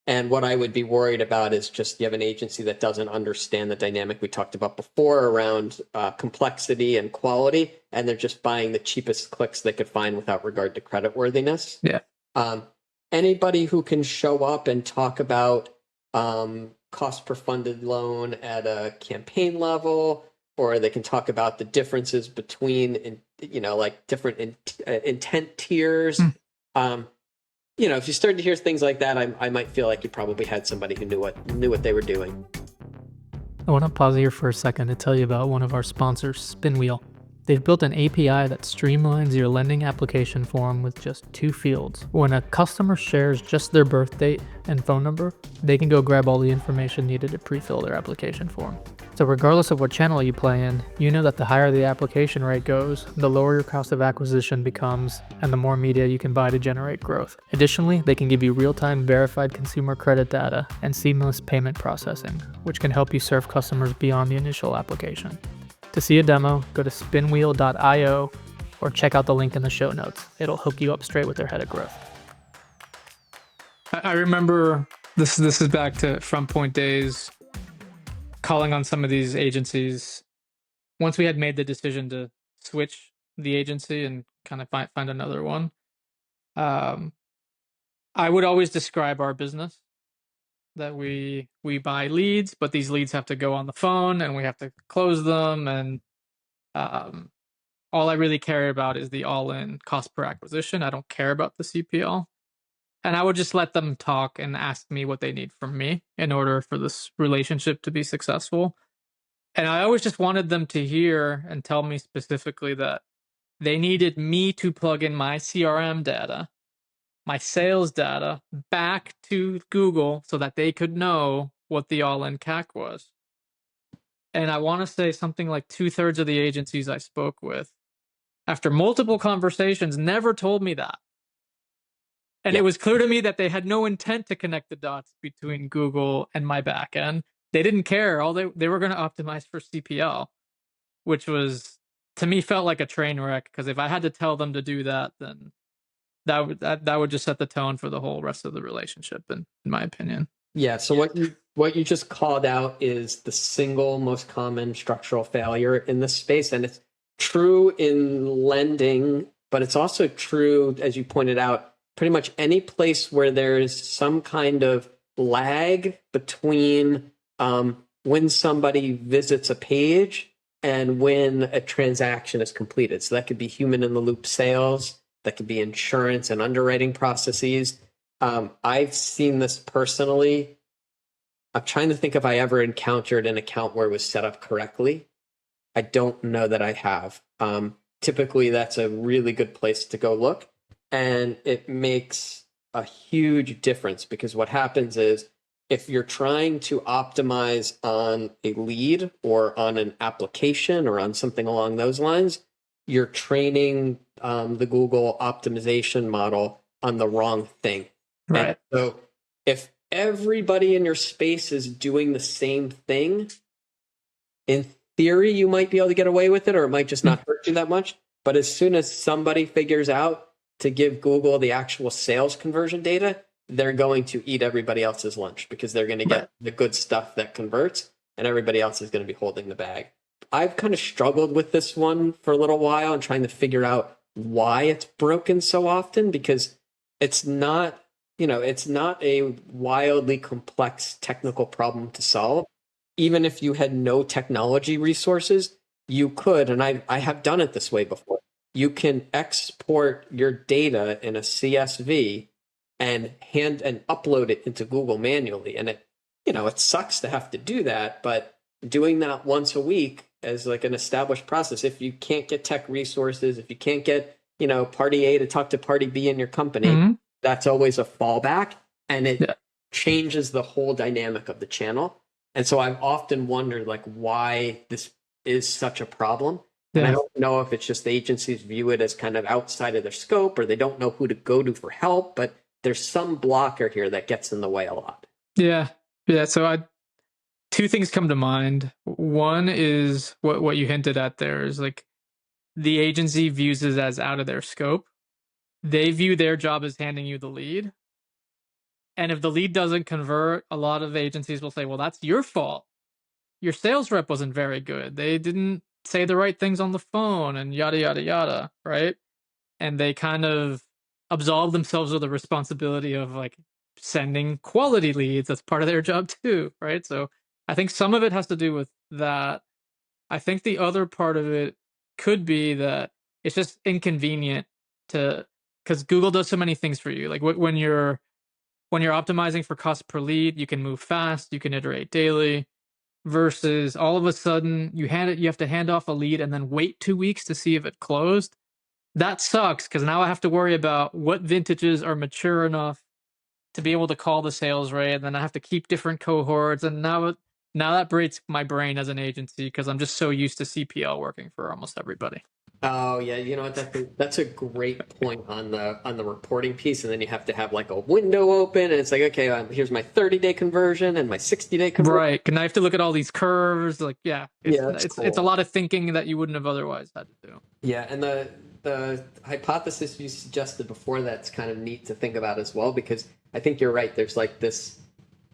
And what I would be worried about is just you have an agency that doesn't understand the dynamic we talked about before around complexity and quality, and they're just buying the cheapest clicks they could find without regard to creditworthiness. Yeah. Um, Anybody who can show up and talk about cost per funded loan at a campaign level, or they can talk about the differences between, like different intent tiers. If you started to hear things like that, I might feel like you probably had somebody who knew what they were doing. I want to pause here for a second to tell you about one of our sponsors, Spinwheel. They've built an API that streamlines your lending application form with just 2 fields. When a customer shares just their birth date and phone number, they can go grab all the information needed to pre-fill their application form. So regardless of what channel you play in, you know that the higher the application rate goes, the lower your cost of acquisition becomes, and the more media you can buy to generate growth. Additionally, they can give you real-time verified consumer credit data and seamless payment processing, which can help you serve customers beyond the initial application. To see a demo, go to spinwheel.io or check out the link in the show notes. It'll hook you up straight with their head of growth. I remember this is back to FrontPoint days, calling on some of these agencies. Once we had made the decision to switch the agency and kind of find another one, I would always describe our business that we buy leads, but these leads have to go on the phone and we have to close them, and all I really care about is the all-in cost per acquisition. I don't care about the CPL. And I would just let them talk and ask me what they need from me in order for this relationship to be successful. And I always just wanted them to hear and tell me specifically that they needed me to plug in my CRM data, my sales data, back to Google so that they could know what the all-in CAC was. And I want to say something like 2/3 of the agencies I spoke with, after multiple conversations, never told me that. And It was clear to me that they had no intent to connect the dots between Google and my backend. They didn't care. All they were going to optimize for CPL, which was, to me, felt like a train wreck, because if I had to tell them to do that, then that would just set the tone for the whole rest of the relationship, in my opinion. Yeah. So what you just called out is the single most common structural failure in this space, and it's true in lending, but it's also true, as you pointed out, pretty much any place where there's some kind of lag between when somebody visits a page and when a transaction is completed. So that could be human in the loop sales, that could be insurance and underwriting processes. I've seen this personally. I'm trying to think if I ever encountered an account where it was set up correctly. I don't know that I have. Typically, that's a really good place to go look. And it makes a huge difference, because what happens is, if you're trying to optimize on a lead or on an application or on something along those lines, you're training the Google optimization model on the wrong thing. Right. And so if everybody in your space is doing the same thing, in theory, you might be able to get away with it, or it might just not hurt you that much. But as soon as somebody figures out to give Google the actual sales conversion data, they're going to eat everybody else's lunch, because they're going to get the good stuff that converts, and everybody else is going to be holding the bag. I've kind of struggled with this one for a little while and trying to figure out why it's broken so often, because it's not a wildly complex technical problem to solve. Even if you had no technology resources, you could, and I have done it this way before. You can export your data in a CSV and upload it into Google manually. And it sucks to have to do that, but doing that once a week as like an established process, if you can't get tech resources, if you can't get, party A to talk to party B in your company, that's always a fallback, and it changes the whole dynamic of the channel. And so I've often wondered, like, why this is such a problem. And I don't know if it's just the agencies view it as kind of outside of their scope, or they don't know who to go to for help, but there's some blocker here that gets in the way a lot. Yeah. So two things come to mind. One is what you hinted at there, is like the agency views it as out of their scope. They view their job as handing you the lead. And if the lead doesn't convert, a lot of agencies will say, well, that's your fault. Your sales rep wasn't very good. They didn't say the right things on the phone and yada, yada, yada, right? And they kind of absolve themselves of the responsibility of like sending quality leads. That's part of their job too, right? So I think some of it has to do with that. I think the other part of it could be that it's just inconvenient to, because Google does so many things for you. Like when you're optimizing for cost per lead, you can move fast, you can iterate daily, versus all of a sudden you have to hand off a lead and then wait 2 weeks to see if it closed. That sucks, because now I have to worry about what vintages are mature enough to be able to call the sales rate, and then I have to keep different cohorts, and now that breaks my brain as an agency because I'm just so used to CPL working for almost everybody. Oh yeah, you know what? That's a great point on the reporting piece, and then you have to have like a window open, and it's like, okay, here's my 30-day conversion and my 60-day conversion. Right? And I have to look at all these curves. Like, yeah, it's cool. it's a lot of thinking that you wouldn't have otherwise had to do. Yeah, and the hypothesis you suggested before, that's kind of neat to think about as well, because I think you're right. There's like this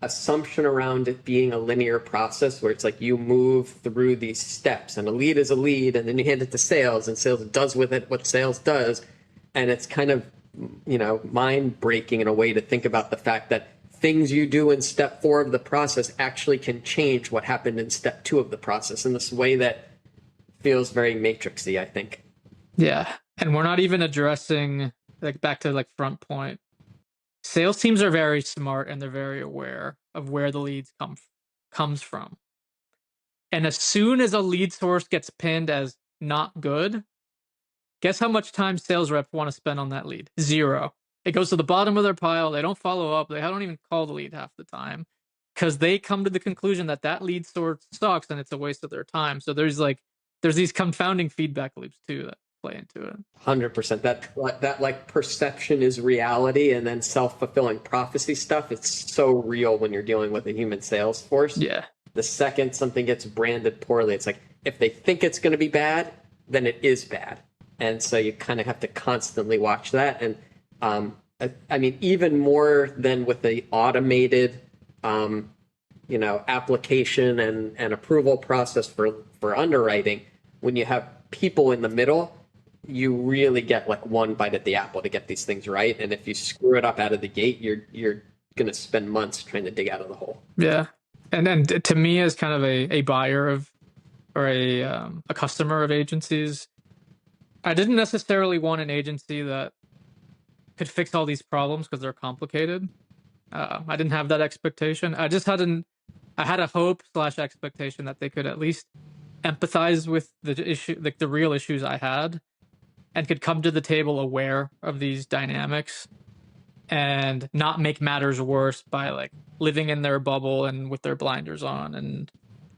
assumption around it being a linear process where it's like you move through these steps, and a lead is a lead, and then you hand it to sales, and sales does with it what sales does. And it's kind of, mind breaking in a way to think about the fact that things you do in step 4 of the process actually can change what happened in step 2 of the process in this way that feels very matrixy, I think. Yeah, and we're not even addressing, like, back to like FrontPoint. Sales teams are very smart and they're very aware of where the leads comes from. And as soon as a lead source gets pinned as not good, guess how much time sales reps want to spend on that lead? 0. It goes to the bottom of their pile. They don't follow up. They don't even call the lead half the time because they come to the conclusion that lead source sucks and it's a waste of their time. So there's these confounding feedback loops too that play into it. 100%. That like perception is reality, and then self-fulfilling prophecy stuff. It's so real when you're dealing with a human sales force. Yeah. The second something gets branded poorly, it's like if they think it's going to be bad, then it is bad. And so you kind of have to constantly watch that. And I mean, even more than with the automated, application and approval process for underwriting, when you have people in the middle, you really get like one bite at the apple to get these things right. And if you screw it up out of the gate, you're going to spend months trying to dig out of the hole. Yeah. And then to me, as kind of a buyer of, or a customer of agencies, I didn't necessarily want an agency that could fix all these problems because they're complicated. I didn't have that expectation. I had a hope / expectation that they could at least empathize with the issue, like the real issues I had, and could come to the table aware of these dynamics and not make matters worse by like living in their bubble and with their blinders on and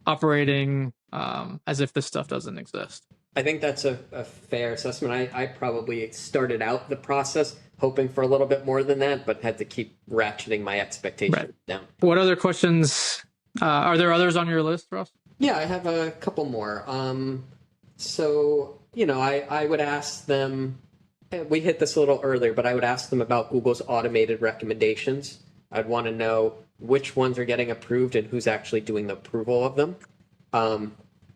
operating as if this stuff doesn't exist. I think that's a fair assessment. I probably started out the process hoping for a little bit more than that, but had to keep ratcheting my expectations down. What other questions? Are there others on your list, Ross? Yeah, I have a couple more. So, I would ask them, we hit this a little earlier, but I would ask them about Google's automated recommendations. I'd want to know which ones are getting approved and who's actually doing the approval of them.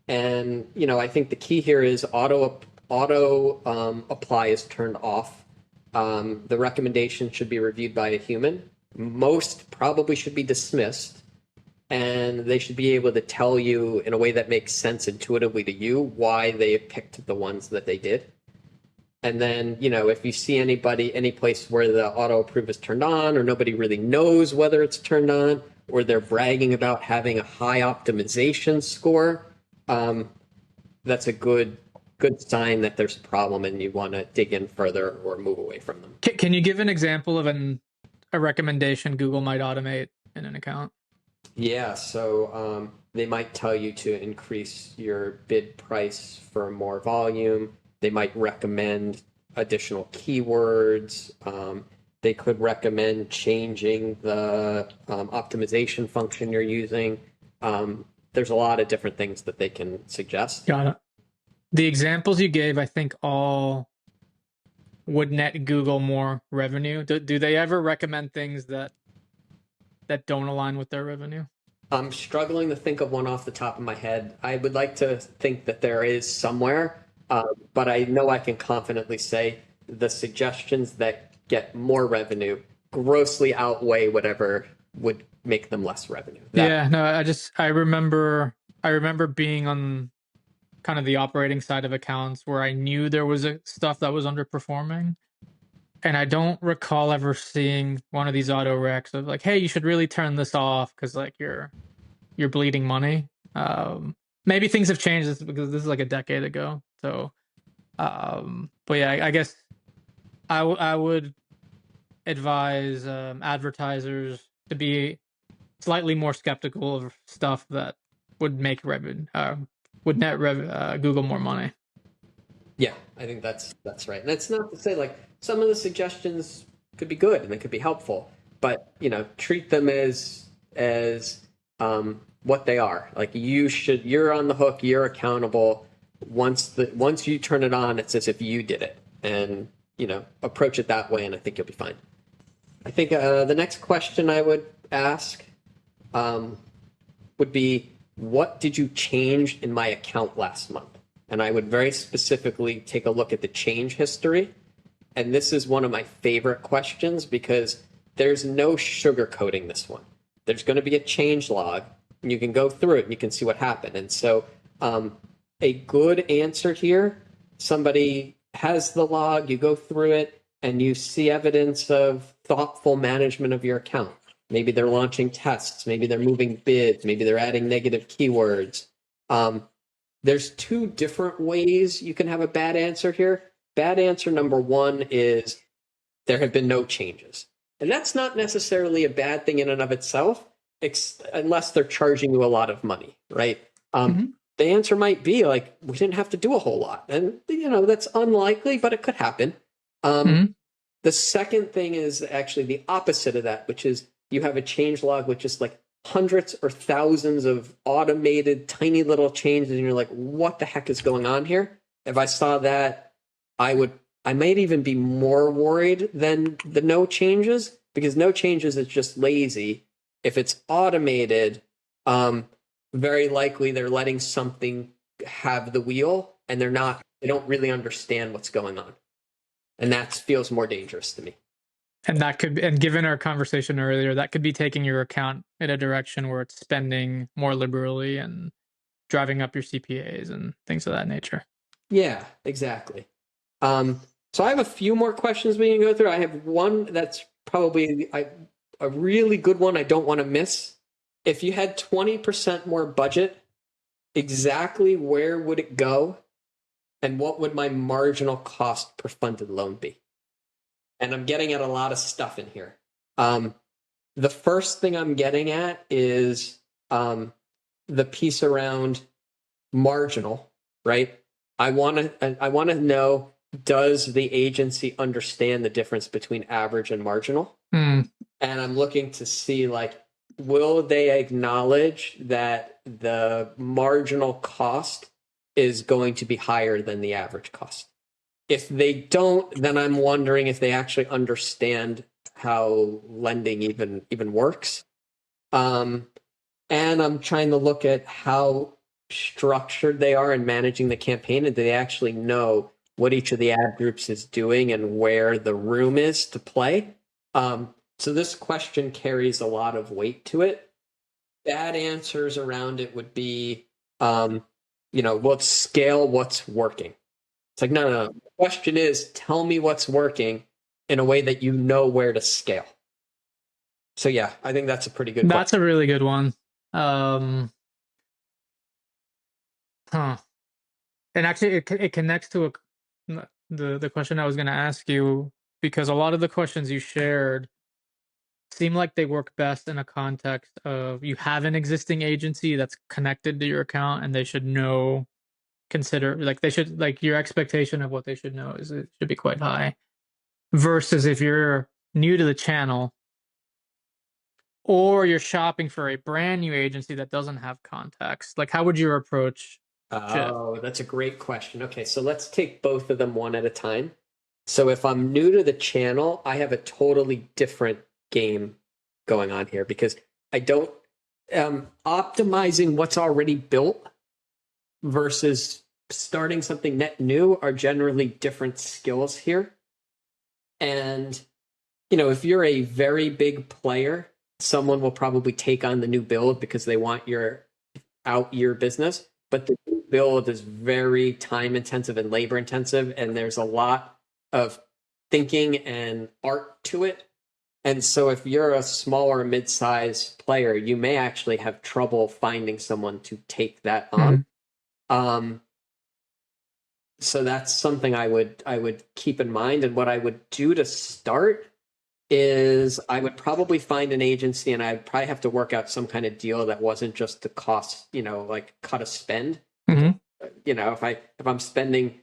And, I think the key here is auto apply is turned off. The recommendation should be reviewed by a human. Most probably should be dismissed. And they should be able to tell you in a way that makes sense intuitively to you why they picked the ones that they did. And then, if you see any place where the auto approve is turned on, or nobody really knows whether it's turned on, or they're bragging about having a high optimization score, that's a good sign that there's a problem and you want to dig in further or move away from them. Can you give an example of a recommendation Google might automate in an account? Yeah, so they might tell you to increase your bid price for more volume. They might recommend additional keywords. They could recommend changing the optimization function you're using. There's a lot of different things that they can suggest. Got it. The examples you gave, I think, all would net Google more revenue. Do they ever recommend things that that don't align with their revenue? I'm struggling to think of one off the top of my head. I would like to think that there is somewhere, but I know I can confidently say the suggestions that get more revenue grossly outweigh whatever would make them less revenue. Yeah, no, I remember being on kind of the operating side of accounts where I knew there was stuff that was underperforming. And I don't recall ever seeing one of these auto recs of like, hey, you should really turn this off because like you're bleeding money. Maybe things have changed because this is like a decade ago. So, but yeah, I guess I would advise advertisers to be slightly more skeptical of stuff that would make revenue, would Google more money. Yeah, I think that's right. And that's not to say like some of the suggestions could be good and they could be helpful, but treat them as what they are. Like you're on the hook, you're accountable. Once you turn it on, it's as if you did it, and approach it that way, and I think you'll be fine. I think the next question I would ask would be, what did you change in my account last month? And I would very specifically take a look at the change history. And this is one of my favorite questions because there's no sugarcoating this one. There's going to be a change log, and you can go through it and you can see what happened. And so a good answer here, somebody has the log, you go through it, and you see evidence of thoughtful management of your account. Maybe they're launching tests, maybe they're moving bids, maybe they're adding negative keywords. There's two different ways you can have a bad answer here. Bad answer number one is there have been no changes. And that's not necessarily a bad thing in and of itself, unless they're charging you a lot of money, right? The answer might be like, we didn't have to do a whole lot. And, that's unlikely, but it could happen. The second thing is actually the opposite of that, which is you have a change log, which is like hundreds or thousands of automated tiny little changes, and you're like, what the heck is going on here? If I saw that, I might even be more worried than the no changes, because no changes is just lazy. If it's automated, very likely they're letting something have the wheel, and they don't really understand what's going on. And that feels more dangerous to me. And given our conversation earlier, that could be taking your account in a direction where it's spending more liberally and driving up your CPAs and things of that nature. Yeah, exactly. So I have a few more questions we can go through. I have one that's probably a really good one I don't want to miss. If you had 20% more budget, exactly where would it go? And what would my marginal cost per funded loan be? And I'm getting at a lot of stuff in here. The first thing I'm getting at is the piece around marginal, right? I want to know, does the agency understand the difference between average and marginal? And I'm looking to see, like, will they acknowledge that the marginal cost is going to be higher than the average cost? If they don't, then I'm wondering if they actually understand how lending even works. And I'm trying to look at how structured they are in managing the campaign, and do they actually know what each of the ad groups is doing and where the room is to play. So this question carries a lot of weight to it. Bad answers around it would be, let's scale what's working. It's like, no. The question is, tell me what's working in a way that you know where to scale. So yeah, I think that's a pretty good That's question. a really good one. And actually, it connects to the question I was going to ask you, because a lot of the questions you shared seem like they work best in a context of you have an existing agency that's connected to your account, and they should your expectation of what they should know is it should be quite high, versus if you're new to the channel or you're shopping for a brand new agency that doesn't have context. Like, how would you approach shit? Oh, that's a great question. Okay, so let's take both of them one at a time. So if I'm new to the channel, I have a totally different game going on here, because I don't optimizing what's already built versus starting something net new are generally different skills here. And, if you're a very big player, someone will probably take on the new build because they want your out year business. But the new build is very time intensive and labor intensive. And there's a lot of thinking and art to it. And so if you're a smaller mid-sized player, you may actually have trouble finding someone to take that on. So that's something I would keep in mind. And what I would do to start is I would probably find an agency, and I'd probably have to work out some kind of deal that wasn't just the cost, like cut a spend. If I'm spending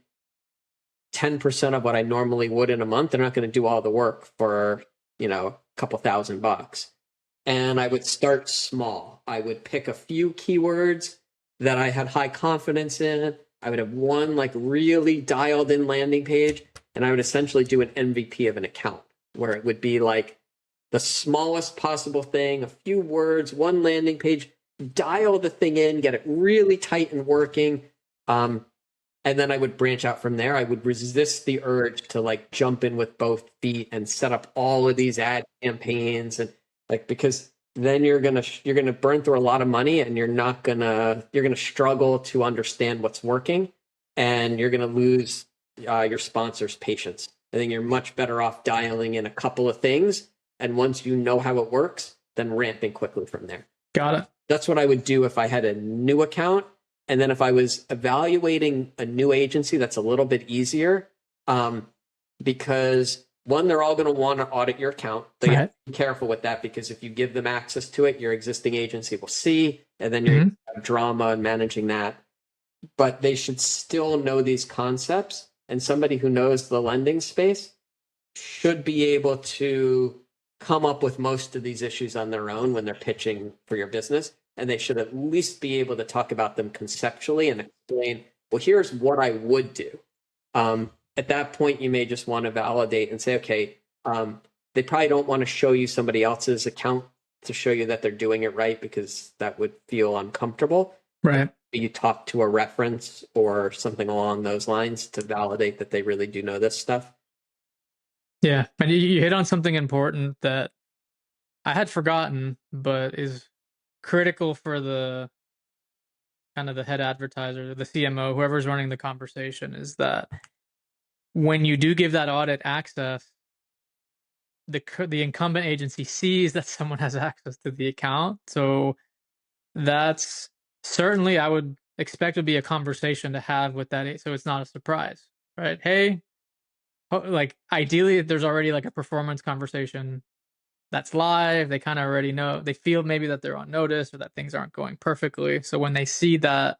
10% of what I normally would in a month, they're not going to do all the work for, a couple $1,000. And I would start small. I would pick a few keywords that I had high confidence in. I would have one like really dialed in landing page, and I would essentially do an MVP of an account where it would be like the smallest possible thing, a few words, one landing page, dial the thing in, get it really tight and working. And then I would branch out from there. I would resist the urge to like jump in with both feet and set up all of these ad campaigns, and because then you're gonna burn through a lot of money, and you're gonna struggle to understand what's working, and you're gonna lose your sponsor's patience. I think you're much better off dialing in a couple of things, and once you know how it works, then ramping quickly from there. Got it. That's what I would do if I had a new account. And then if I was evaluating a new agency, that's a little bit easier, because one, they're all going to want to audit your account. So you have to be careful with that, because if you give them access to it, your existing agency will see, and then you're going to have drama in managing that. But they should still know these concepts, and somebody who knows the lending space should be able to come up with most of these issues on their own when they're pitching for your business. And they should at least be able to talk about them conceptually and explain, well, here's what I would do. At that point, you may just want to validate and say, okay, they probably don't want to show you somebody else's account to show you that they're doing it right, because that would feel uncomfortable. Right. You talk to a reference or something along those lines to validate that they really do know this stuff. Yeah. And you hit on something important that I had forgotten, but is critical for the kind of the head advertiser, the CMO, whoever's running the conversation, is that when you do give that audit access, the incumbent agency sees that someone has access to the account. So that's certainly, I would expect to be a conversation to have with that. So it's not a surprise, right? Hey, like ideally there's already like a performance conversation that's live. They kind of already know, they feel maybe that they're on notice or that things aren't going perfectly. So when they see that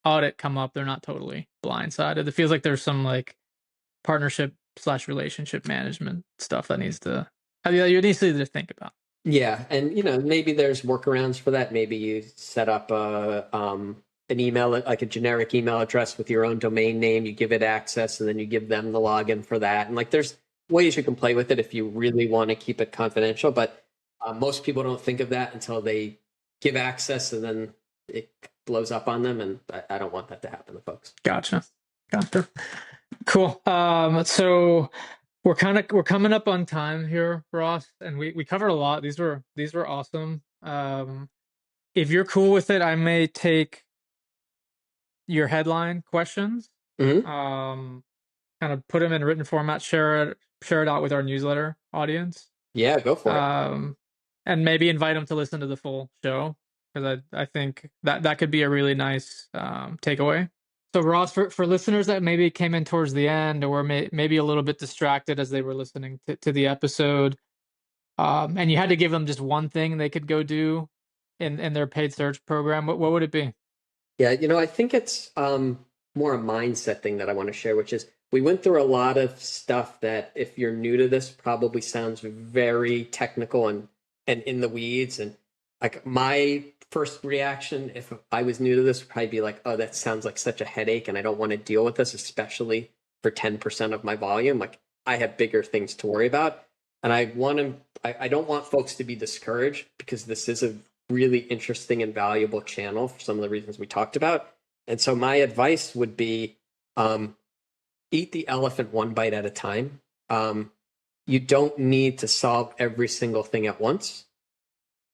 audit come up, they're not totally blindsided. It feels like there's some like partnership/relationship management stuff that needs to think about. Yeah. And, maybe there's workarounds for that. Maybe you set up an email, like a generic email address with your own domain name. You give it access, and then you give them the login for that. And there's ways you can play with it if you really want to keep it confidential. But most people don't think of that until they give access, and then it blows up on them. And I don't want that to happen to folks. Gotcha. Cool. So we're coming up on time here, Ross, and we covered a lot. These were awesome. If you're cool with it, I may take your headline questions, kind of put them in written format, share it out with our newsletter audience. Yeah, go for it. And maybe invite them to listen to the full show, because I think that could be a really nice takeaway. So Ross, for listeners that maybe came in towards the end, or maybe a little bit distracted as they were listening to the episode, and you had to give them just one thing they could go do in their paid search program, what would it be? Yeah, I think it's more a mindset thing that I want to share, which is we went through a lot of stuff that, if you're new to this, probably sounds very technical and in the weeds. And like my first reaction, if I was new to this, would probably be like, oh, that sounds like such a headache, and I don't want to deal with this, especially for 10% of my volume. Like, I have bigger things to worry about. And I don't want folks to be discouraged, because this is a really interesting and valuable channel for some of the reasons we talked about. And so my advice would be, eat the elephant one bite at a time. You don't need to solve every single thing at once.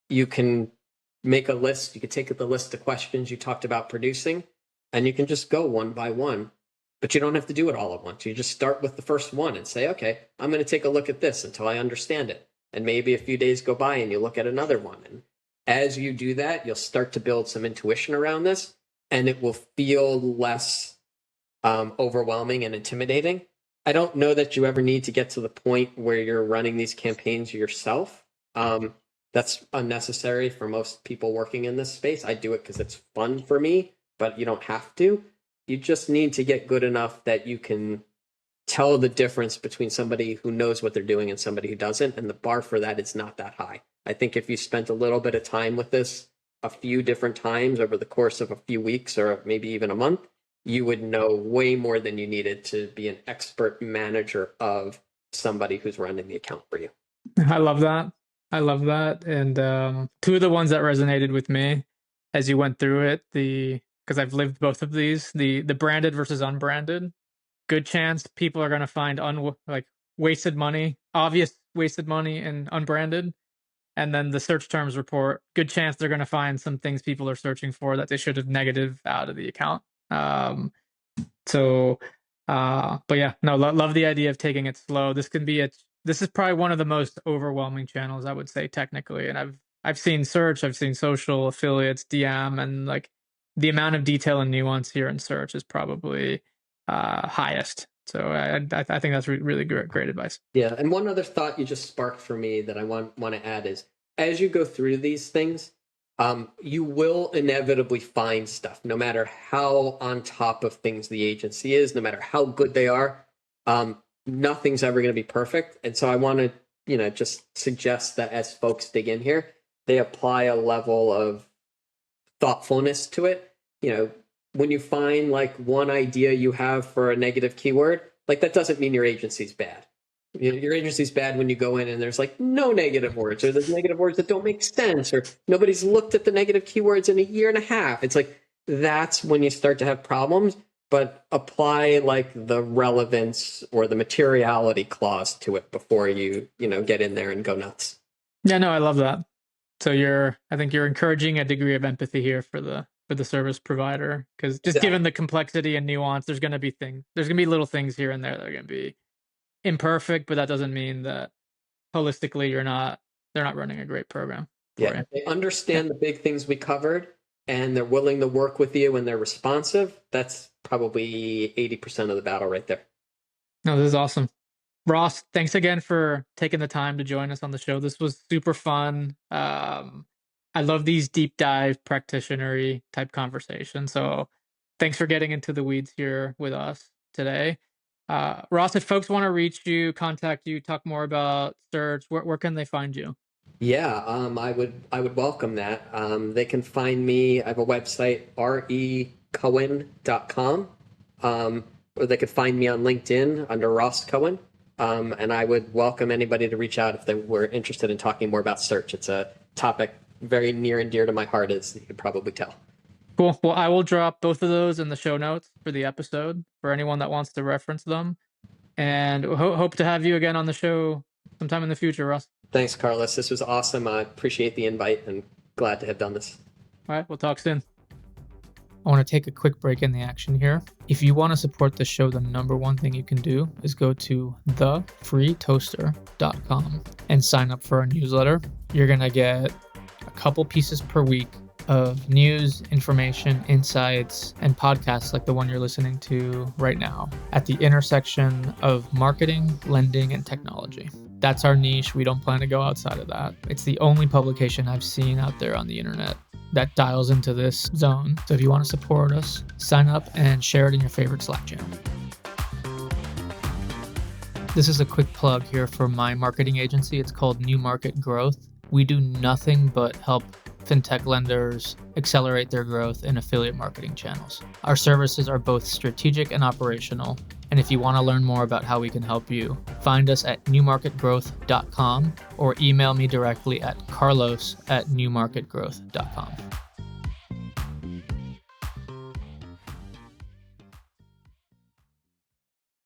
You can make a list. You could take the list of questions you talked about producing, and you can just go one by one. But you don't have to do it all at once. You just start with the first one and say, okay, I'm going to take a look at this until I understand it. And maybe a few days go by and you look at another one. And as you do that, you'll start to build some intuition around this, and it will feel less overwhelming and intimidating. I don't know that you ever need to get to the point where you're running these campaigns yourself. That's unnecessary for most people working in this space. I do it because it's fun for me, but you don't have to. You just need to get good enough that you can tell the difference between somebody who knows what they're doing and somebody who doesn't. And the bar for that is not that high. I think if you spent a little bit of time with this a few different times over the course of a few weeks or maybe even a month, you would know way more than you needed to be an expert manager of somebody who's running the account for you. I love that. I love that. And two of the ones that resonated with me as you went through it, because I've lived both of these, the branded versus unbranded. Good chance people are going to find wasted money, obvious wasted money in unbranded. And then the search terms report, good chance they're going to find some things people are searching for that they should have negative out of the account. But yeah, no, love the idea of taking it slow. This is probably one of the most overwhelming channels, I would say, technically. And I've seen search, I've seen social, affiliates, DM, and like the amount of detail and nuance here in search is probably highest. So I think that's really great advice. Yeah, and one other thought you just sparked for me that I want to add is, as you go through these things, you will inevitably find stuff, no matter how on top of things the agency is, no matter how good they are. Nothing's ever going to be perfect. And so I want to, just suggest that as folks dig in here, they apply a level of thoughtfulness to it. When you find like one idea you have for a negative keyword, like that doesn't mean your agency's bad. Your agency's bad when you go in and there's like no negative words, or there's negative words that don't make sense, or nobody's looked at the negative keywords in a year and a half. It's like, that's when you start to have problems. But apply like the relevance or the materiality clause to it before you, get in there and go nuts. Yeah, no, I love that. So I think you're encouraging a degree of empathy here for the service provider, because just given the complexity and nuance, there's going to be little things here and there that are going to be imperfect, but that doesn't mean that holistically they're not running a great program. Yeah, they understand the big things we covered, and they're willing to work with you, and they're responsive. That's probably 80% of the battle right there. No, this is awesome. Ross, thanks again for taking the time to join us on the show. This was super fun. I love these deep dive practitioner-y type conversations. So thanks for getting into the weeds here with us today. Ross, if folks want to reach you, contact you, talk more about search, where can they find you? Yeah, I would welcome that. They can find me. I have a website, recohen.com, or they could find me on LinkedIn under Ross Cohen. And I would welcome anybody to reach out if they were interested in talking more about search. It's a topic very near and dear to my heart, as you could probably tell. Cool. Well, I will drop both of those in the show notes for the episode for anyone that wants to reference them. And hope to have you again on the show sometime in the future, Ross. Thanks, Carlos. This was awesome. I appreciate the invite and glad to have done this. All right. We'll talk soon. I want to take a quick break in the action here. If you want to support the show, the number one thing you can do is go to thefreetoaster.com and sign up for our newsletter. You're going to get a couple pieces per week of news, information, insights, and podcasts like the one you're listening to right now at the intersection of marketing, lending, and technology. That's our niche. We don't plan to go outside of that. It's the only publication I've seen out there on the internet that dials into this zone. So if you want to support us, sign up and share it in your favorite Slack channel. This is a quick plug here for my marketing agency. It's called New Market Growth. We do nothing but help fintech lenders accelerate their growth in affiliate marketing channels. Our services are both strategic and operational, And if you want to learn more about how we can help you, find us at newmarketgrowth.com or email me directly at carlos@newmarketgrowth.com.